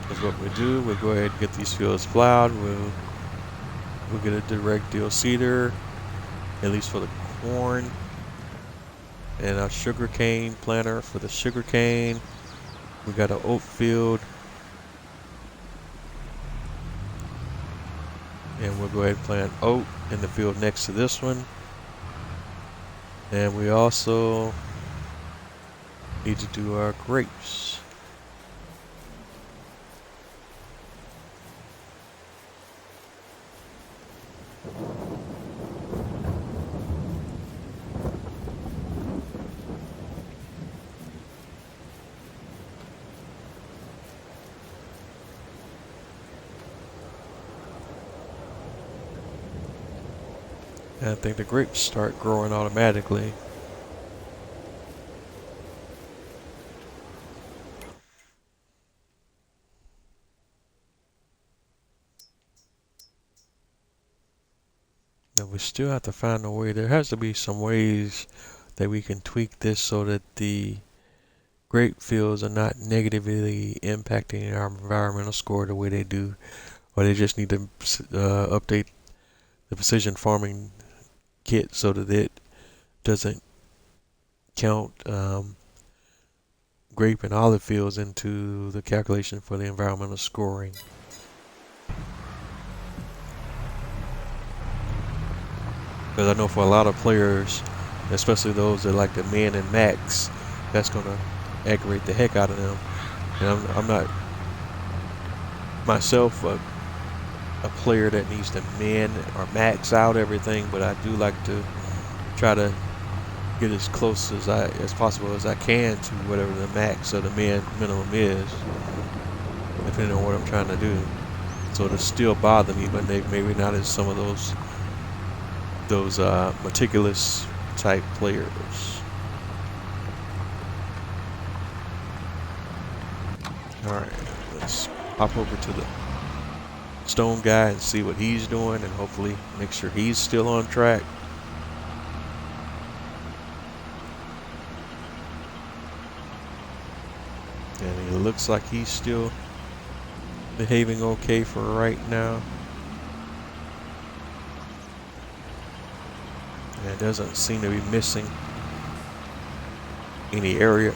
Because what we do, we'll go ahead and get these fields plowed. We'll get a direct deal seeder, at least for the corn, and our sugar cane planter for the sugar cane. We got an oat field, and we'll go ahead and plant oat in the field next to this one. And we also need to do our grapes. And I think the grapes start growing automatically. Now we still have to find a way. There has to be some ways that we can tweak this so that the grape fields are not negatively impacting our environmental score the way they do, or they just need to update the precision farming kit so that it doesn't count grape and olive fields into the calculation for the environmental scoring. Because I know for a lot of players, especially those that like the min and max, that's going to aggravate the heck out of them. And I'm not myself a player that needs to min or max out everything, but I do like to try to get as close as possible as I can to whatever the max or the minimum is, depending on what I'm trying to do. So it'll still bother me, but maybe not as some of those meticulous type players. Alright, let's hop over to the stone guy and see what he's doing, and hopefully make sure he's still on track. And it looks like he's still behaving okay for right now. And it doesn't seem to be missing any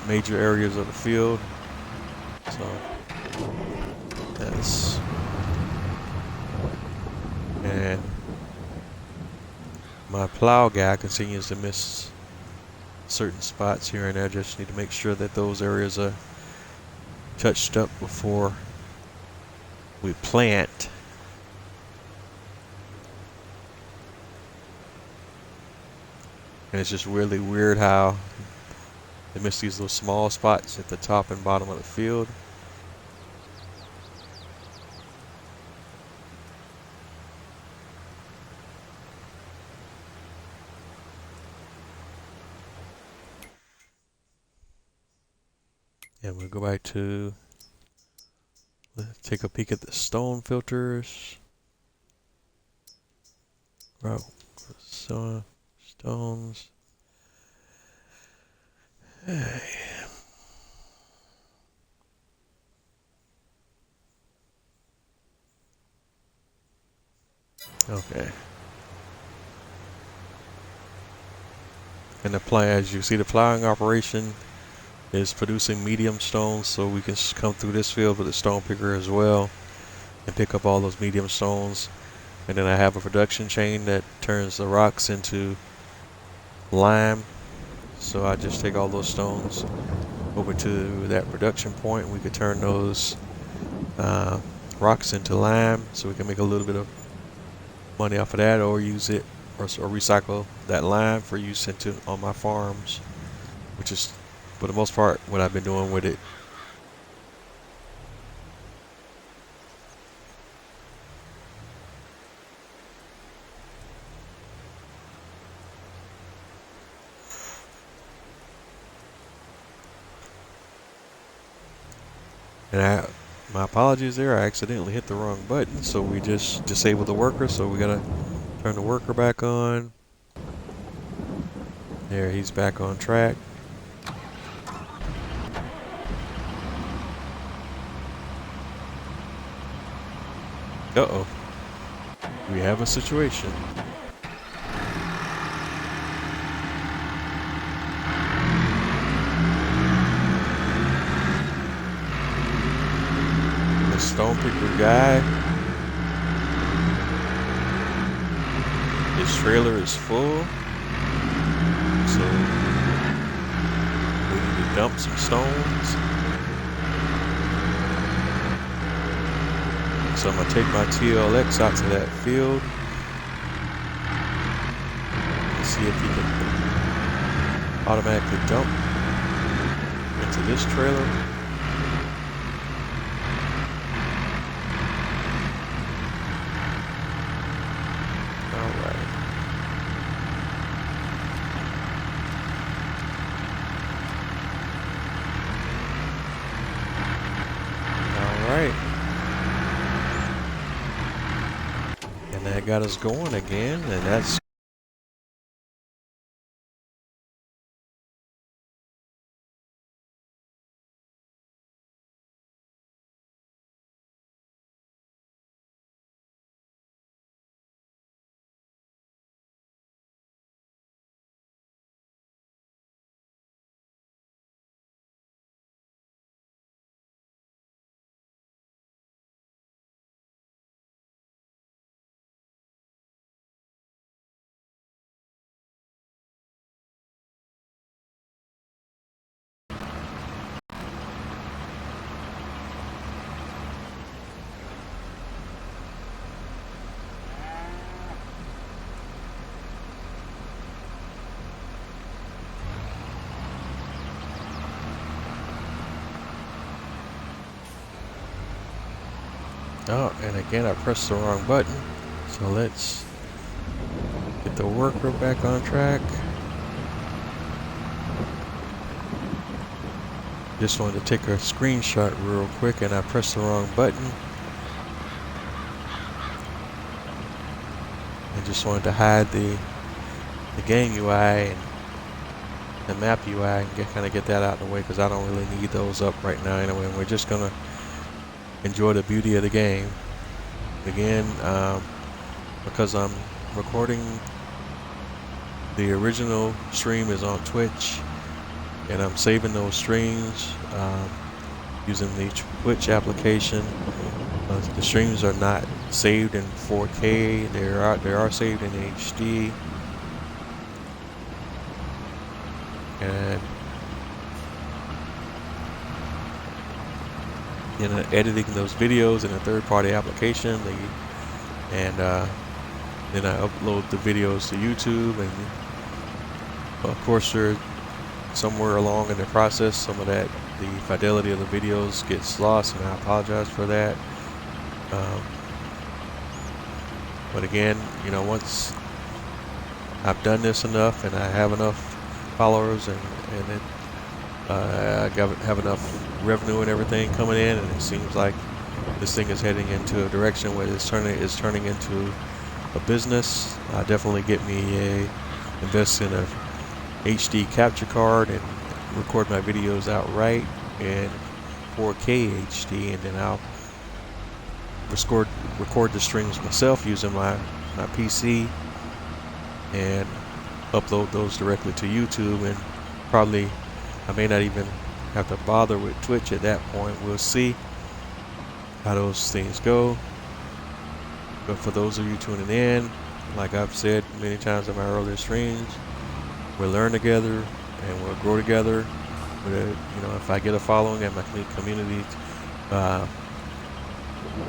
major areas of the field. So that's, and my plow guy continues to miss certain spots here and there. Just need to make sure that those areas are touched up before we plant. And it's just really weird how they miss these little small spots at the top and bottom of the field. And we'll go back to, let's take a peek at the stone filters. Right, so stones. Hey. Okay. And the as you see, the plowing operation is producing medium stones, so we can come through this field with a stone picker as well. and pick up all those medium stones. And then I have a production chain that turns the rocks into lime. So I just take all those stones over to that production point, and we could turn those rocks into lime, so we can make a little bit of money off of that, or use it or recycle that lime for use into on my farms, which is for the most part what I've been doing with it. And my apologies there, I accidentally hit the wrong button, so we just disabled the worker, so we gotta turn the worker back on. There, he's back on track. Uh-oh. We have a situation. The stone picker guy, his trailer is full, so we need to dump some stones. So I'm gonna take my TLX out to that field and see if he can automatically dump into this trailer. And that got us going again, and that's oh, and again I pressed the wrong button. So let's get the worker back on track. Just wanted to take a screenshot real quick, and I pressed the wrong button. I just wanted to hide the game UI and the map UI and kind of get that out of the way, because I don't really need those up right now anyway. And we're just gonna enjoy the beauty of the game. Again, because I'm recording, the original stream is on Twitch, and I'm saving those streams using the Twitch application. The streams are not saved in 4K. They are saved in HD. And editing those videos in a third-party application, and then I upload the videos to YouTube, and of course, somewhere along in the process, some of that, the fidelity of the videos gets lost, and I apologize for that. But again, once I've done this enough, and I have enough followers, and I have enough revenue and everything coming in, and it seems like this thing is heading into a direction where it's turning into a business. Definitely get me invest in a HD capture card and record my videos outright in 4K HD, and then I'll record the streams myself using my PC and upload those directly to YouTube. And probably I may not even have to bother with Twitch at that point. We'll see how those things go. But for those of you tuning in, like I've said many times in my earlier streams, we'll learn together and we'll grow together. But, you know, if I get a following and my community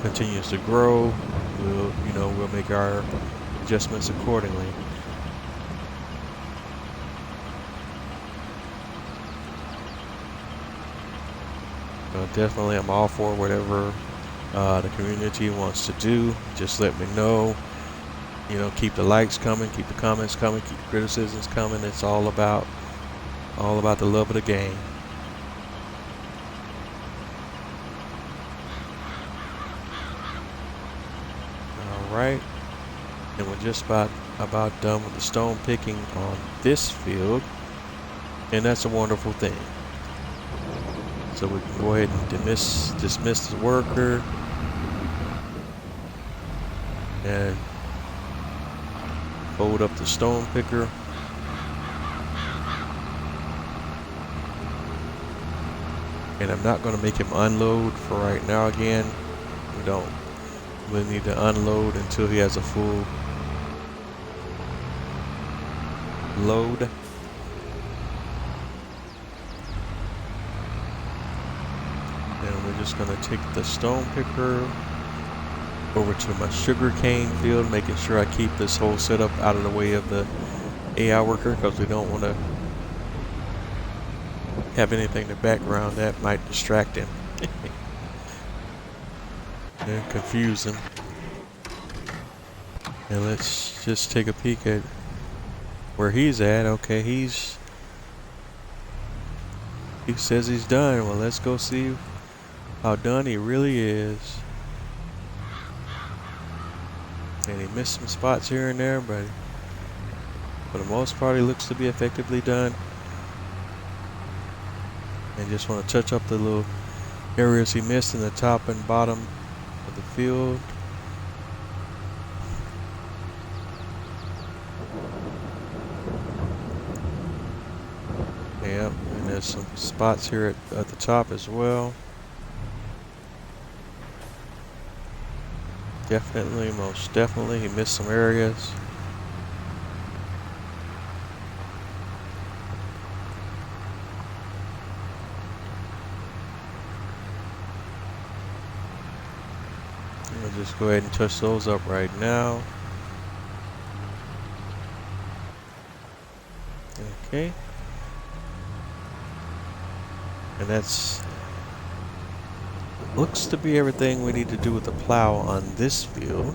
continues to grow, we'll make our adjustments accordingly. Definitely, I'm all for whatever the community wants to do. Just let me know. You know, keep the likes coming, keep the comments coming, keep the criticisms coming. It's all about the love of the game. All right, and we're just about done with the stone picking on this field, and that's a wonderful thing. So we can go ahead and dismiss the worker and fold up the stone picker. And I'm not going to make him unload for right now again. We don't really need to unload until he has a full load. And we're just going to take the stone picker over to my sugarcane field, making sure I keep this whole setup out of the way of the AI worker, because we don't want to have anything in the background that might distract him and confuse him. And let's just take a peek at where he's at. Okay, he says he's done. Well, let's go see how done he really is. And he missed some spots here and there, but for the most part he looks to be effectively done. And just want to touch up the little areas he missed in the top and bottom of the field. Yep, and there's some spots here at the top as well. Definitely, most definitely, he missed some areas. I'll just go ahead and touch those up right now. Okay. And that's looks to be everything we need to do with the plow on this field.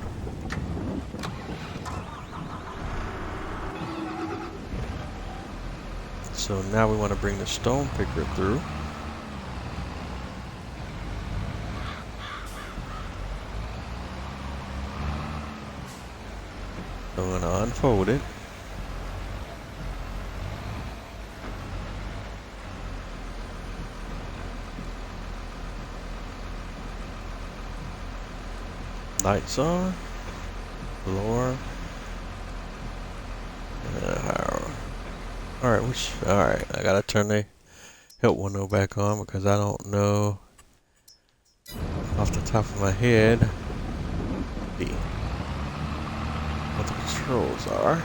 So now we want to bring the stone picker through. I'm going to unfold it. Lights on. Floor. Alright, I gotta turn the help window back on because I don't know off the top of my head what the controls are.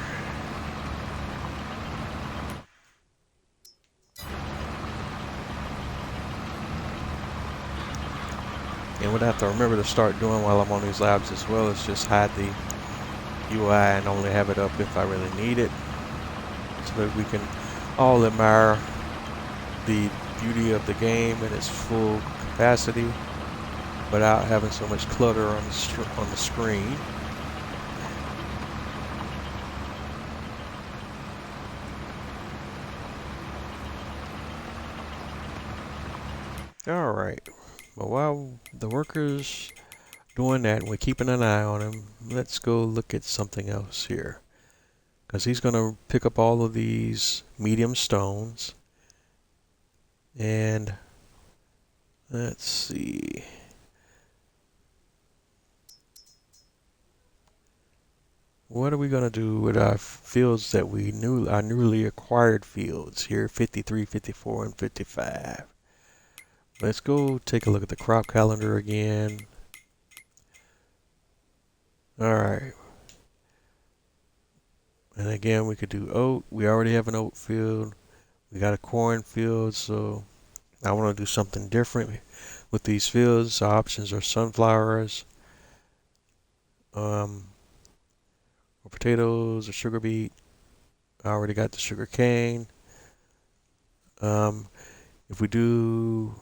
And what I have to remember to start doing while I'm on these labs as well is just hide the UI and only have it up if I really need it, so that we can all admire the beauty of the game in its full capacity without having so much clutter on the screen. All right. But while the worker's doing that and we're keeping an eye on him, let's go look at something else here. Because he's going to pick up all of these medium stones. And let's see. What are we going to do with our fields that our newly acquired fields here, 53, 54, and 55? Let's go take a look at the crop calendar again. All right. And again, we could do oat. We already have an oat field. We got a corn field, so I want to do something different with these fields. Our options are sunflowers, or potatoes, or sugar beet. I already got the sugar cane. Um, if we do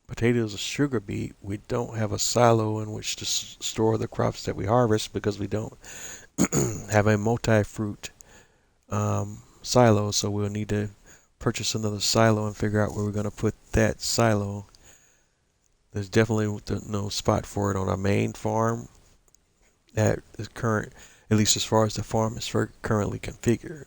potatoes or sugar beet, we don't have a silo in which to store the crops that we harvest because we don't have a multi-fruit silo. So we'll need to purchase another silo and figure out where we're going to put that silo. There's definitely no spot for it on our main farm at the current, at least as far as the farm is currently configured.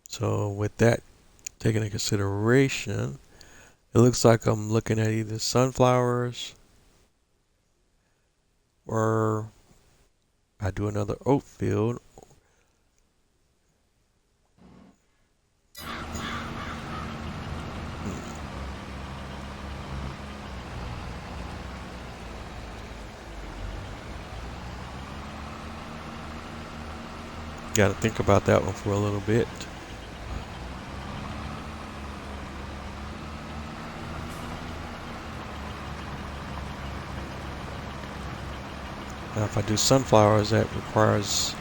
So with that taken into consideration, it looks like I'm looking at either sunflowers or I do another oat field. Got to think about that one for a little bit. Now, if I do sunflowers, that requires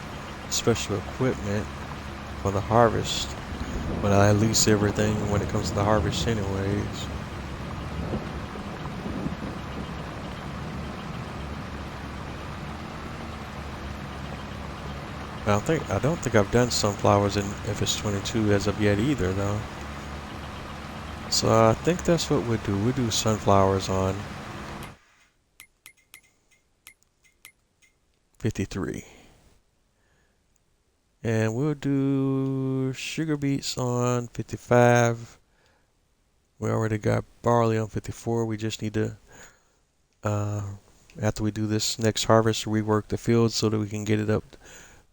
special equipment for the harvest, but I lease everything when it comes to the harvest anyways. I don't think I've done sunflowers in FS22 as of yet either, though. So I think that's what we'll do. We'll do sunflowers on 53. And we'll do sugar beets on 55. We already got barley on 54. We just need to, after we do this next harvest, rework the field so that we can get it up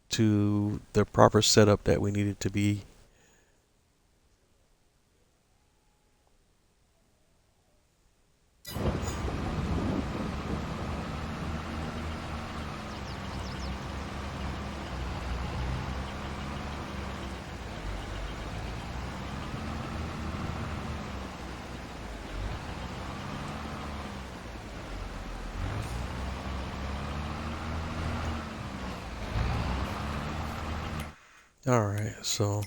to the proper setup that we need it to be. Alright, so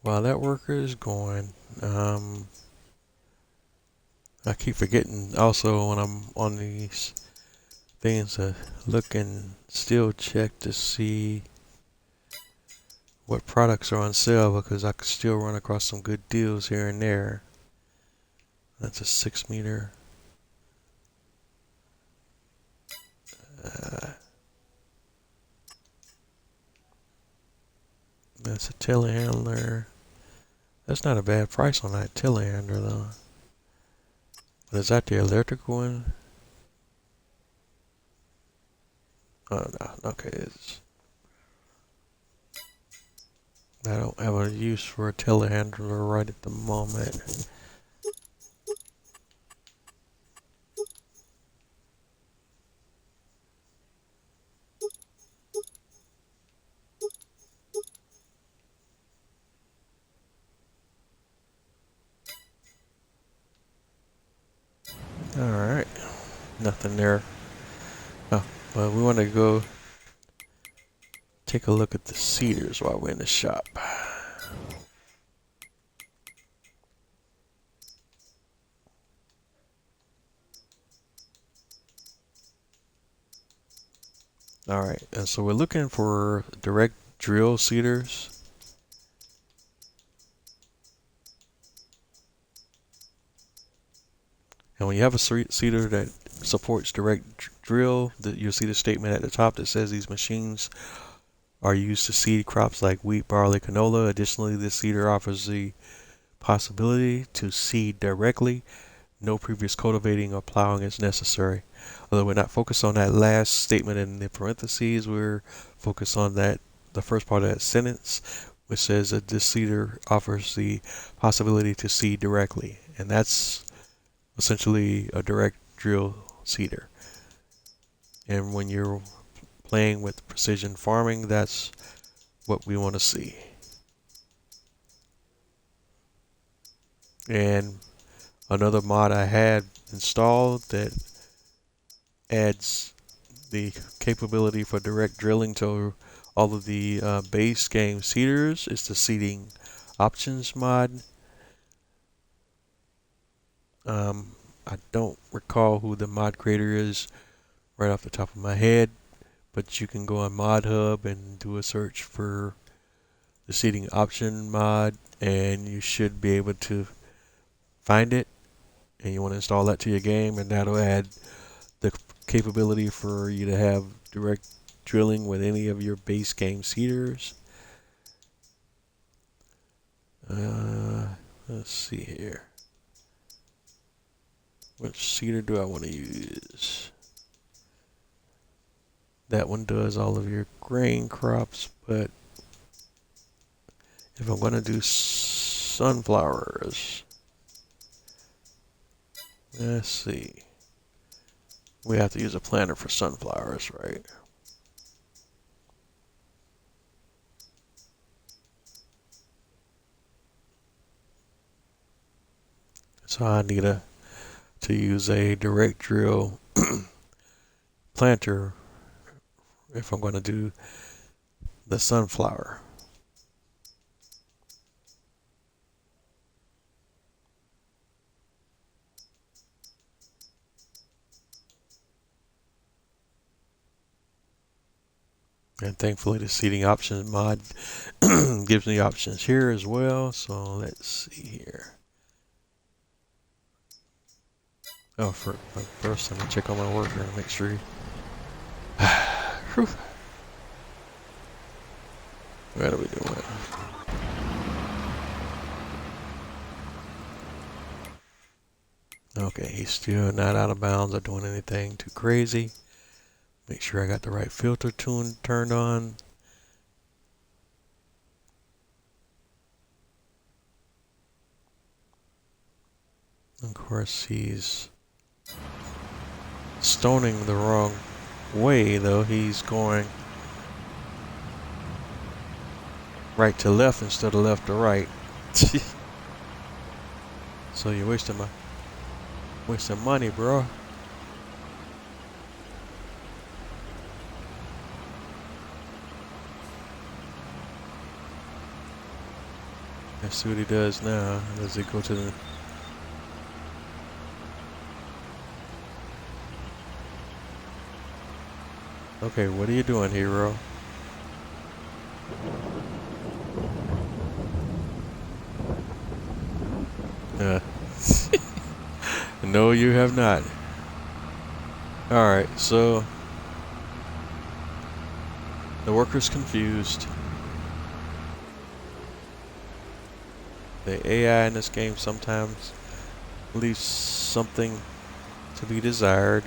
while that worker is going, I keep forgetting also when I'm on these things to look and still check to see what products are on sale because I could still run across some good deals here and there. That's a 6 meter. That's a telehandler. That's not a bad price on that telehandler though. But is that the electrical one? Oh no, okay. I don't have a use for a telehandler right at the moment. Alright, nothing there. Oh, well, we want to go take a look at the cedars while we're in the shop. Alright, and so we're looking for direct drill cedars. And when you have a cedar that supports direct drill, you'll see the statement at the top that says these machines are used to seed crops like wheat, barley, canola. Additionally, this cedar offers the possibility to seed directly. No previous cultivating or plowing is necessary. Although we're not focused on that last statement in the parentheses, we're focused on the first part of that sentence, which says that this cedar offers the possibility to seed directly. And that's essentially a direct drill seeder. And when you're playing with precision farming, that's what we want to see. And another mod I had installed that adds the capability for direct drilling to all of the base game seeders is the seeding options mod. I don't recall who the mod creator is right off the top of my head, but you can go on Mod Hub and do a search for the seeding option mod, and you should be able to find it. And you want to install that to your game, and that'll add the capability for you to have direct drilling with any of your base game seeders. Let's see here. Which seeder do I want to use? That one does all of your grain crops, but if I'm going to do sunflowers, let's see. We have to use a planter for sunflowers, right? So I need to use a direct drill planter if I'm going to do the sunflower. And thankfully the seeding options mod gives me options here as well. So let's see here. Oh, first let me check on my worker and make sure. What are we doing? Okay, he's still not out of bounds or doing anything too crazy. Make sure I got the right filter turned on. Of course, he's stoning the wrong way, though. He's going right to left instead of left to right. So you're wasting money, bro. Let's see what he does now. Does he go to the... Okay, what are you doing, hero? No, you have not. Alright, so the worker's confused. The AI in this game sometimes leaves something to be desired.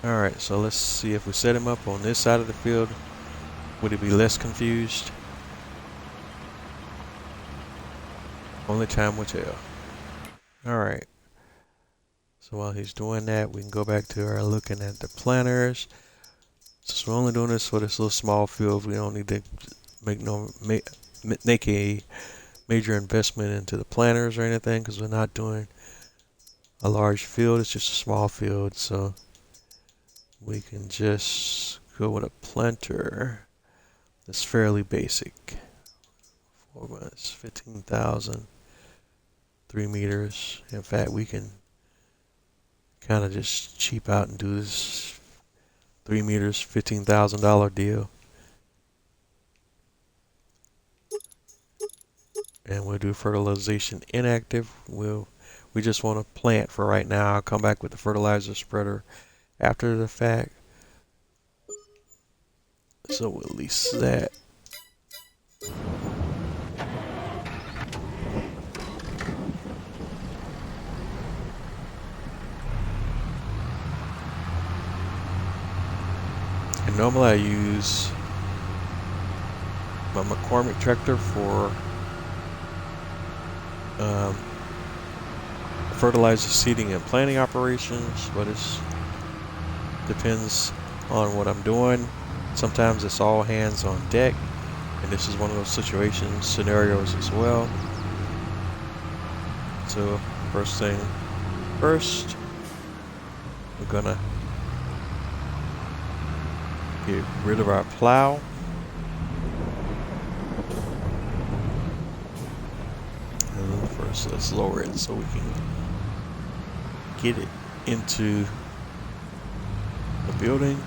Alright, so let's see if we set him up on this side of the field. Would he be less confused? Only time will tell. Alright. So while he's doing that, we can go back to our looking at the planters. Since we're only doing this for this little small field, we don't need to make a major investment into the planters or anything, because we're not doing a large field. It's just a small field, so we can just go with a planter that's fairly basic. 4 months, 15,000, 3 meters. In fact, we can kind of just cheap out and do this 3 meters, $15,000 deal. And we'll do fertilization inactive. We just want to plant for right now. I'll come back with the fertilizer spreader after the fact. So we'll lease that. And normally I use my McCormick tractor for fertilizer, seeding, and planting operations, but it depends on what I'm doing. Sometimes it's all hands on deck, and this is one of those scenarios as well. So first thing first, we're gonna get rid of our plow. And first, let's lower it so we can get it into the building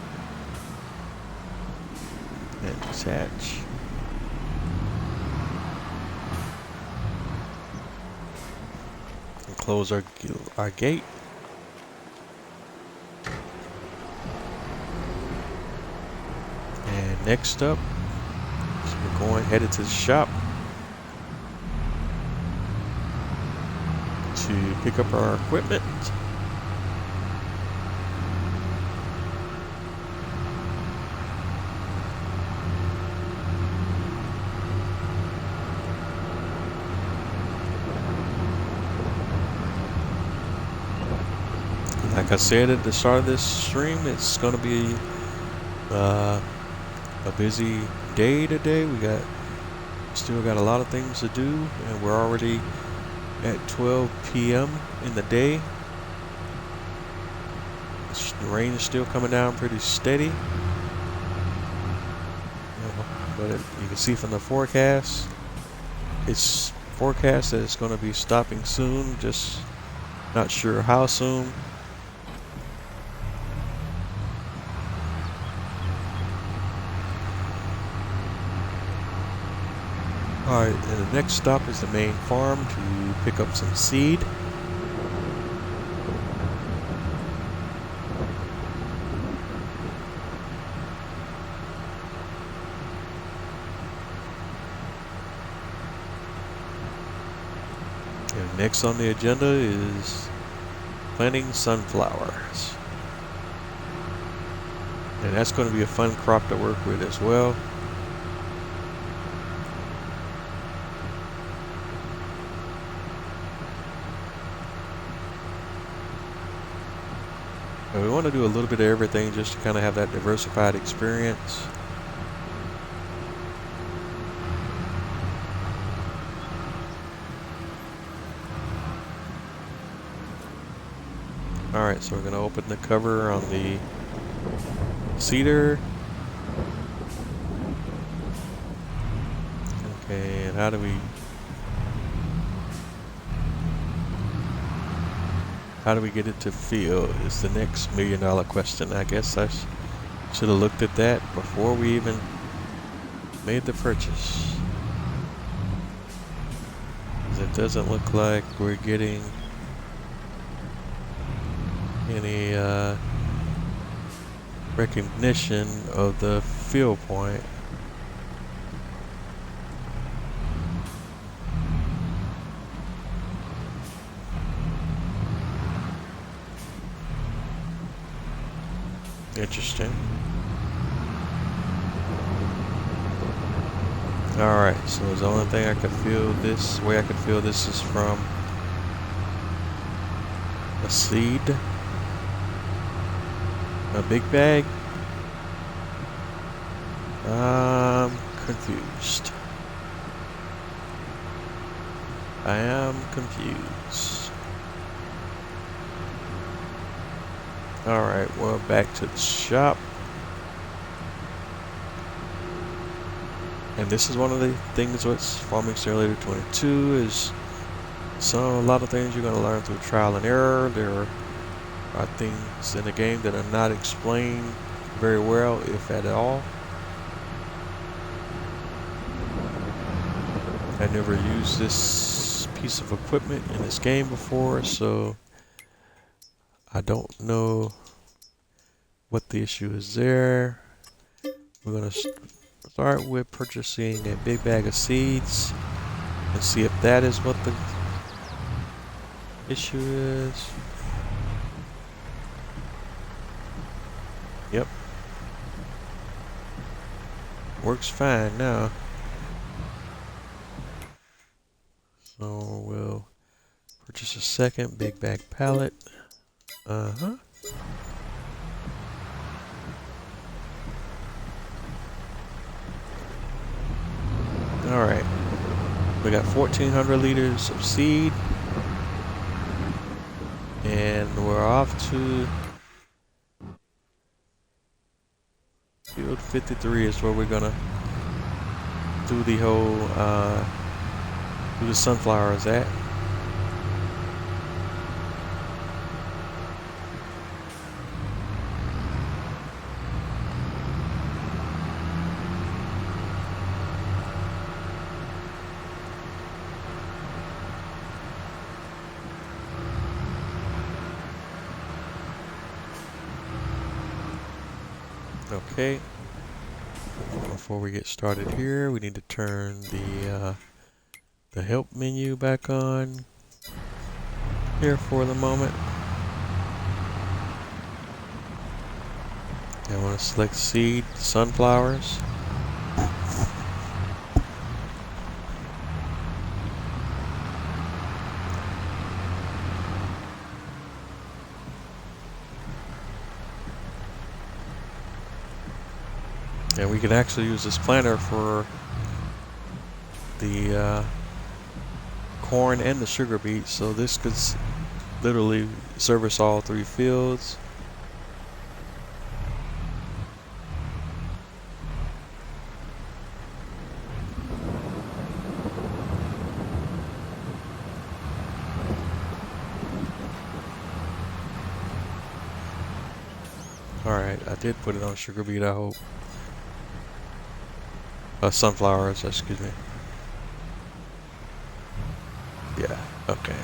and attach. And close our gate. And next up, so we're headed to the shop to pick up our equipment. Like I said at the start of this stream, it's going to be a busy day today. We still got a lot of things to do, and we're already at 12 p.m. in the day. The rain is still coming down pretty steady, but you can see from the forecast, it's forecast that it's going to be stopping soon, just not sure how soon. Alright, and the next stop is the main farm to pick up some seed. And next on the agenda is planting sunflowers. And that's going to be a fun crop to work with as well. We want to do a little bit of everything just to kind of have that diversified experience. Alright, so we're going to open the cover on the cedar. Okay, and how do we get it to feel is the next $1 million question. I guess I should have looked at that before we even made the purchase. 'Cause it doesn't look like we're getting any recognition of the feel point. Interesting. Alright, so the only thing I could feel this way I could feel this is from a seed. A big bag. I'm confused. I am confused. Alright, well, back to the shop. And this is one of the things with Farming Simulator 22 is a lot of things you're going to learn through trial and error. There are things in the game that are not explained very well, if at all. I never used this piece of equipment in this game before, so I don't know what the issue is there. We're going to start with purchasing a big bag of seeds and see if that is what the issue is. Yep. Works fine now. So we'll Just a second. Big bag pallet. Uh-huh. Alright. We got 1,400 liters of seed. And we're off to field 53 is where we're gonna do the whole do the sunflowers at. Okay. Before we get started here, we need to turn the help menu back on here for the moment. I want to select seed, sunflowers. And we can actually use this planter for the corn and the sugar beets, so this could literally service all 3 fields. Alright, I did put it on sugar beet, I hope. Sunflowers, excuse me. Yeah, okay.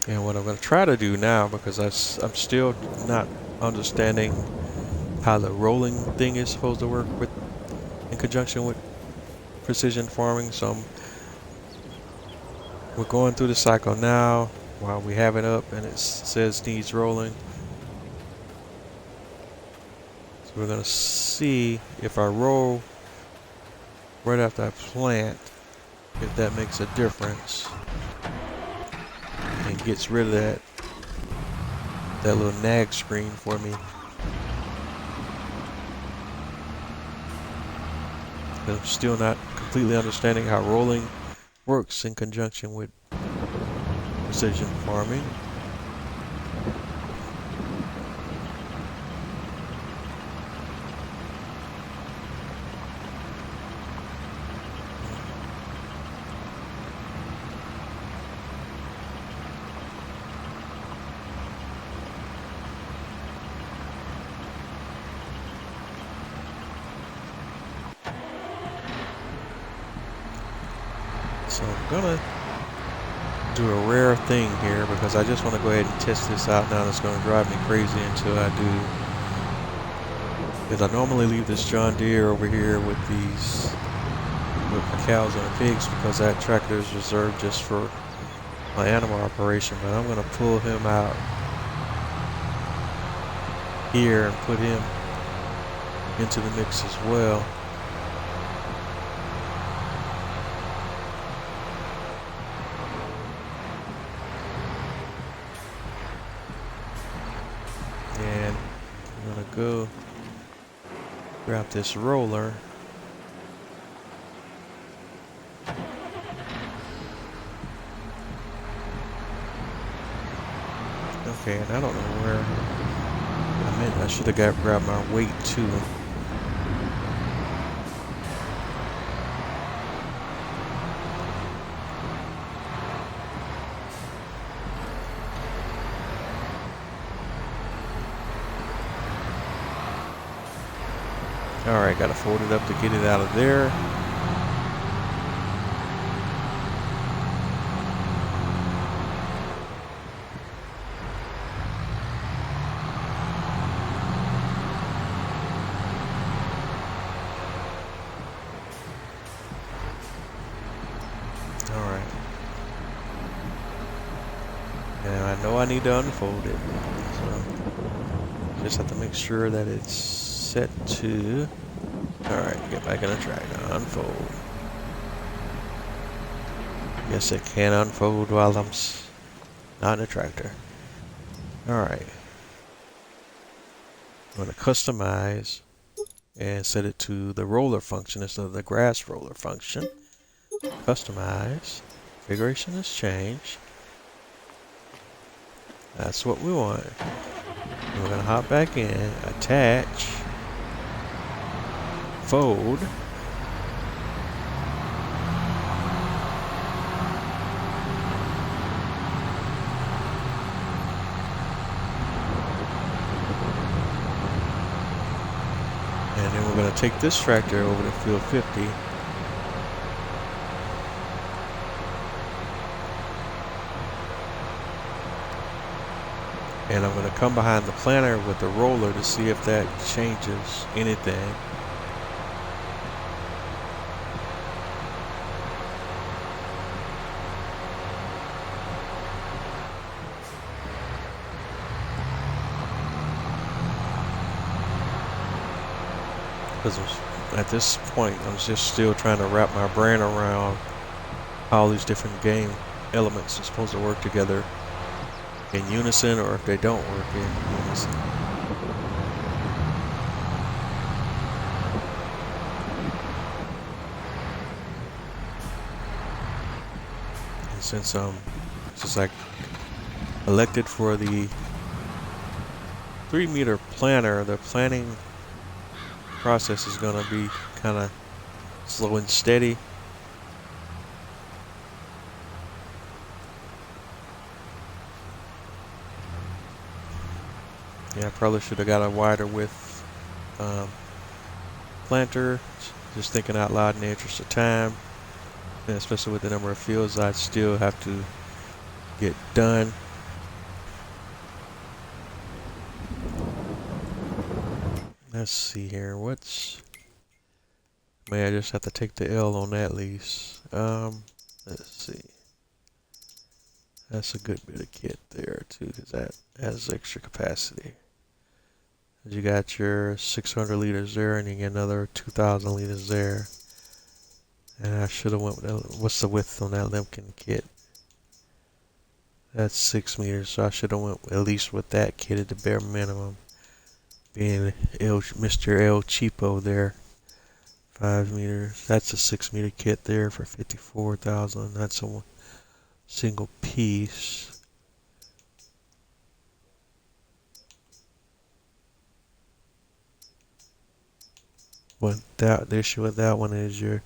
And what I'm going to try to do now, because I'm still not understanding how the rolling thing is supposed to work with in conjunction with precision farming, so we're going through the cycle now while we have it up and it says needs rolling. So we're going to see if I roll right after I plant, if that makes a difference and gets rid of that little nag screen for me. I'm still not completely understanding how rolling works in conjunction with precision farming. So I'm gonna do a rare thing here because I just want to go ahead and test this out now. It's going to drive me crazy until I do. Because I normally leave this John Deere over here with my cows and the pigs, because that tractor is reserved just for my animal operation. But I'm going to pull him out here and put him into the mix as well. And I'm gonna go grab this roller. Okay, and I don't know where I meant. I should have grabbed my weight too. Alright, gotta fold it up to get it out of there. I know I need to unfold it. So just have to make sure that it's set to. Alright, get back in the tractor. Unfold. Yes, it can unfold while I'm not in the tractor. Alright. I'm going to customize and set it to the roller function instead of the grass roller function. Customize. Configuration has changed. That's what we want. And we're going to hop back in, attach, fold. And then we're going to take this tractor over to field 50. And I'm going to come behind the planter with the roller to see if that changes anything. Because at this point, I'm just still trying to wrap my brain around how all these different game elements are supposed to work together in unison, or if they don't work in unison. And since I elected for the 3-meter planter, the planning process is going to be kind of slow and steady. Yeah, I probably should have got a wider width planter. Just thinking out loud in the interest of time, and especially with the number of fields I still have to get done. Let's see here. May I just have to take the L on that lease. Let's see. That's a good bit of kit there too, because that has extra capacity. You got your 600 liters there, and you get another 2,000 liters there. And I should have went with what's the width on that Lemkin kit? That's 6 meters, so I should have went at least with that kit at the bare minimum. Being Mr. El Cheapo there, 5 meters. That's a 6-meter kit there for 54,000. That's a single piece. But the issue with that one is you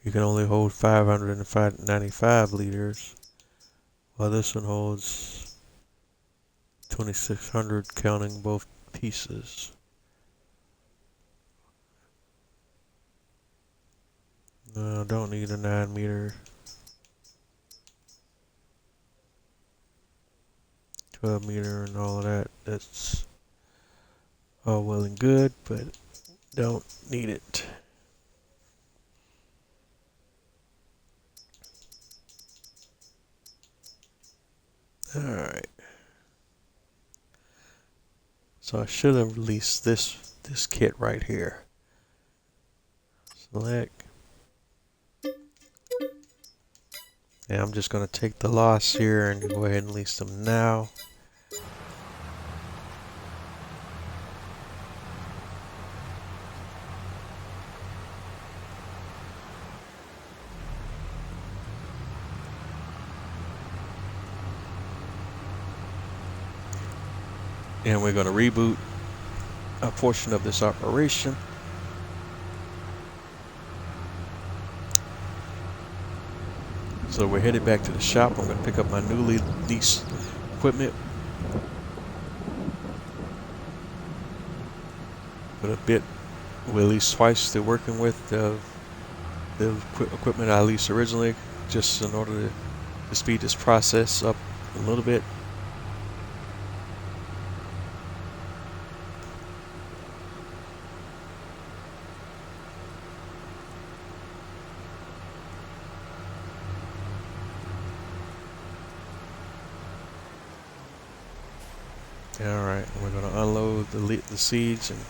can only hold 595 liters, while this one holds 2,600 counting both pieces. No, don't need a 9-meter. 12-meter and all of that. That's all well and good, but don't need it. Alright. So I should have released this kit right here. Select. And I'm just going to take the loss here and go ahead and release them now. And we're going to reboot a portion of this operation. So we're headed back to the shop. I'm going to pick up my newly leased equipment. But a bit, we're at least twice still working with the equipment I leased originally, just in order to speed this process up a little bit. All right, we're gonna unload the seeds and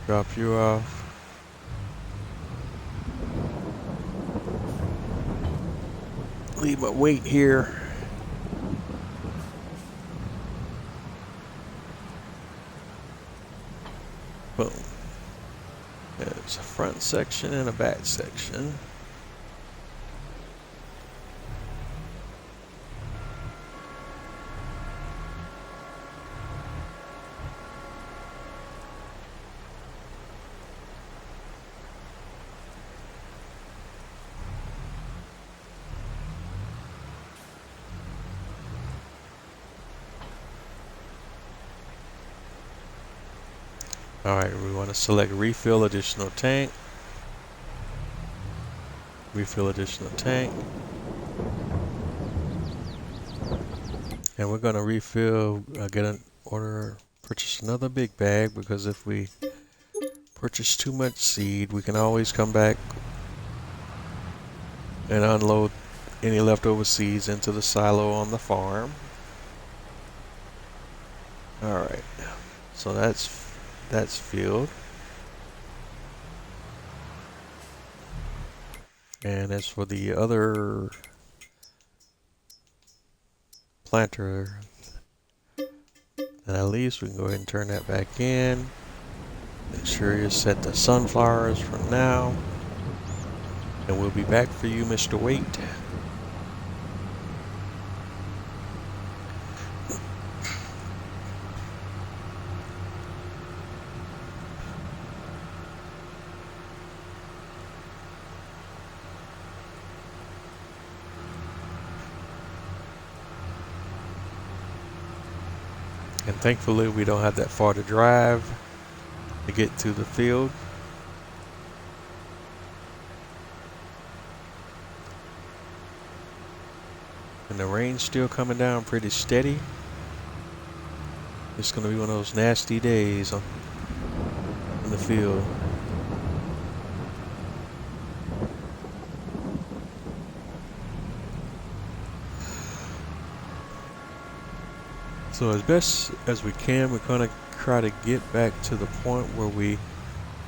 drop you off. Leave my weight here. Boom. There's a front section and a back section. Alright, we want to select refill additional tank. Refill additional tank. And we're going to refill, get an order, purchase another big bag, because if we purchase too much seed, we can always come back and unload any leftover seeds into the silo on the farm. Alright, so that's filled. And as for the other planter, then at least we can go ahead and turn that back in. Make sure you set the sunflowers for now. And we'll be back for you, Mr. Wait. And thankfully we don't have that far to drive to get to the field. And the rain's still coming down pretty steady. It's going to be one of those nasty days in the field. So as best as we can, we're going to try to get back to the point where we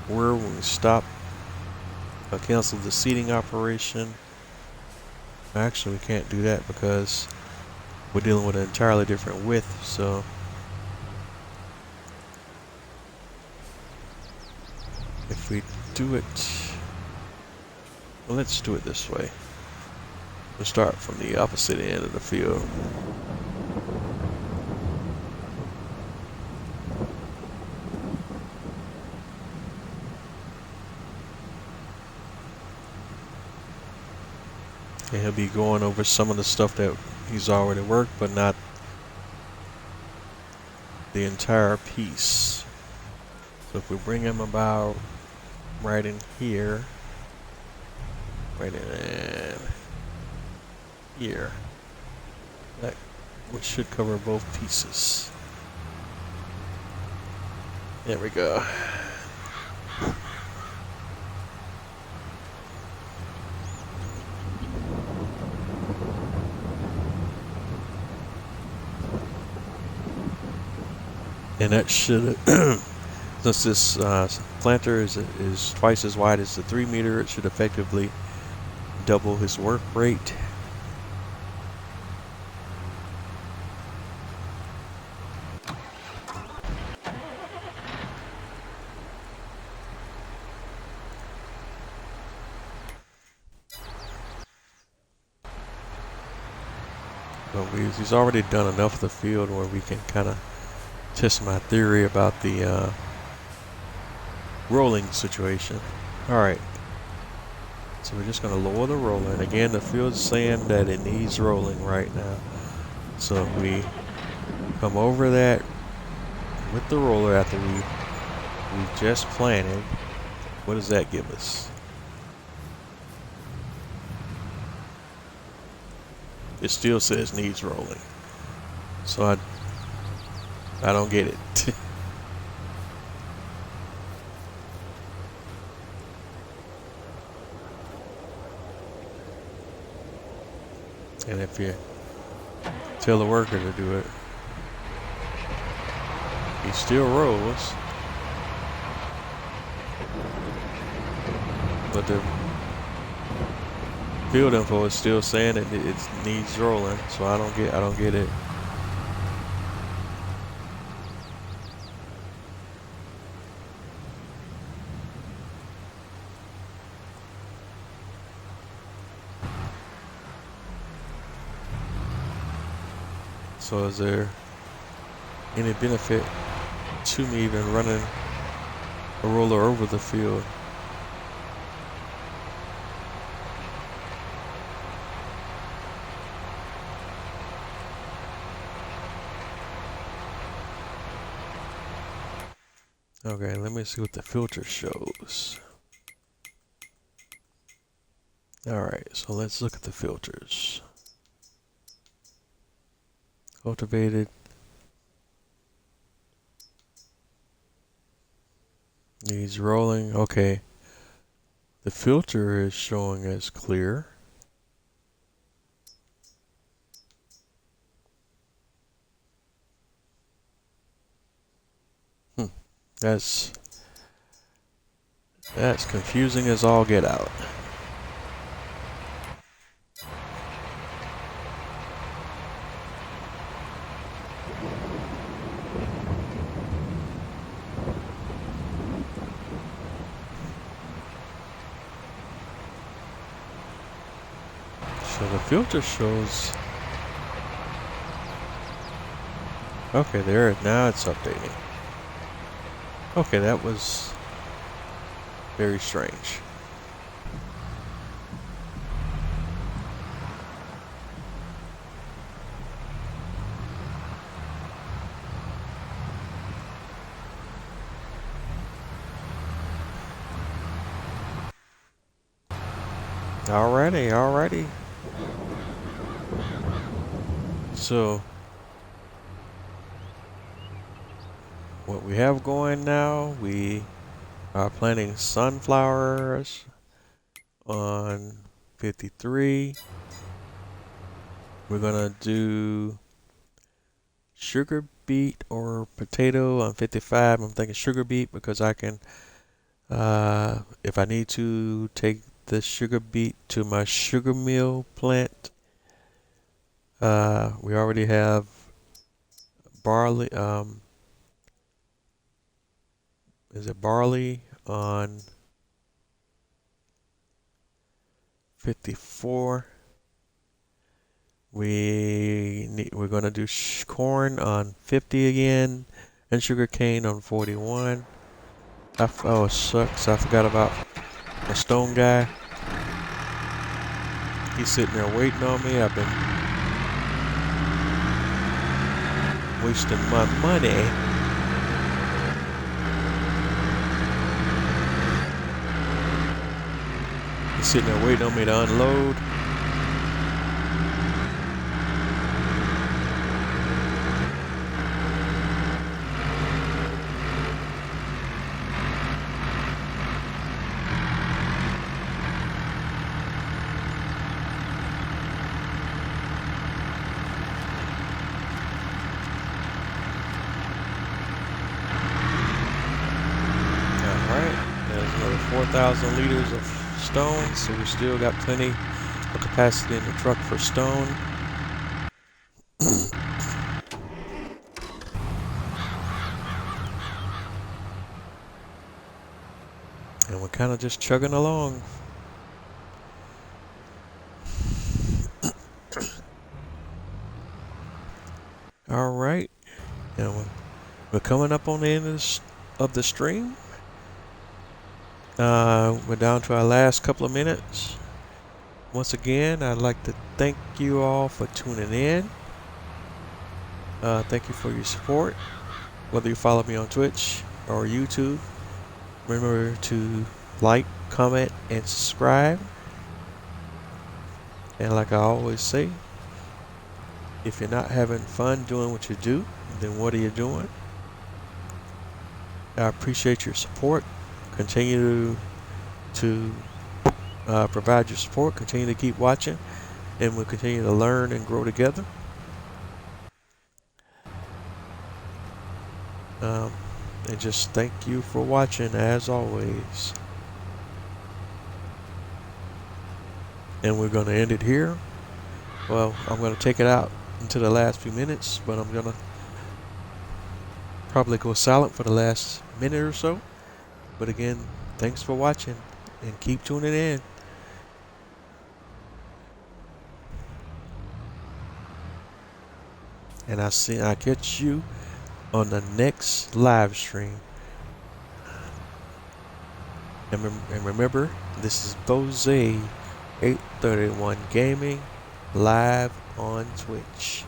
were when we stopped, canceled the seeding operation. Actually, we can't do that because we're dealing with an entirely different width, so if we do it, well, let's do it this way. We'll start from the opposite end of the field. And he'll be going over some of the stuff that he's already worked, but not the entire piece. So if we bring him about right in here, right in here, that which should cover both pieces. There we go. And that should, since this planter is twice as wide as the 3 meter, it should effectively double his work rate. But he's already done enough of the field where we can kind of test my theory about the rolling situation. Alright, so we're just going to lower the roller, and again the field's saying that it needs rolling right now. So if we come over that with the roller after we just planted, what does that give us? It still says needs rolling. So I don't get it. And if you tell the worker to do it, He still rolls. But the field info is still saying that it needs rolling, so I don't get it. So is there any benefit to me even running a roller over the field? Okay, let me see what the filter shows. Alright, so let's look at the filters. Cultivated. Needs rolling. Okay. The filter is showing as clear. That's confusing as all get out. So the filter shows. Okay, there. Now it's updating. Okay, that was very strange. Alrighty. So what we have going now, we are planting sunflowers on 53. We're gonna do sugar beet or potato on 55. I'm thinking sugar beet because I can, if I need to, take the sugar beet to my sugar mill plant. We already have barley. Is it barley on 54? We're gonna do corn on 50 again, and sugar cane on 41. Oh, shucks! I forgot about the stone guy. He's sitting there waiting on me. I've been wasting my money. He's sitting there waiting on me to unload. Alright, there's another 4,000 liters of stone, so we still got plenty of capacity in the truck for stone. And we're kind of just chugging along. Alright, and we're coming up on the end of the stream. We're down to our last couple of minutes. Once again, I'd like to thank you all for tuning in. Thank you for your support. Whether you follow me on Twitch or YouTube, remember to like, comment, and subscribe. And like I always say, if you're not having fun doing what you do, then what are you doing? I appreciate your support. Continue to provide your support. Continue to keep watching, and we'll continue to learn and grow together. And just thank you for watching as always. And we're going to end it here. Well, I'm going to take it out into the last few minutes, but I'm going to probably go silent for the last minute or so. But again, thanks for watching and keep tuning in. And I catch you on the next live stream. And remember, this is Bose 831 Gaming live on Twitch.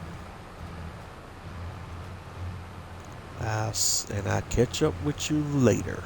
And I'll catch up with you later.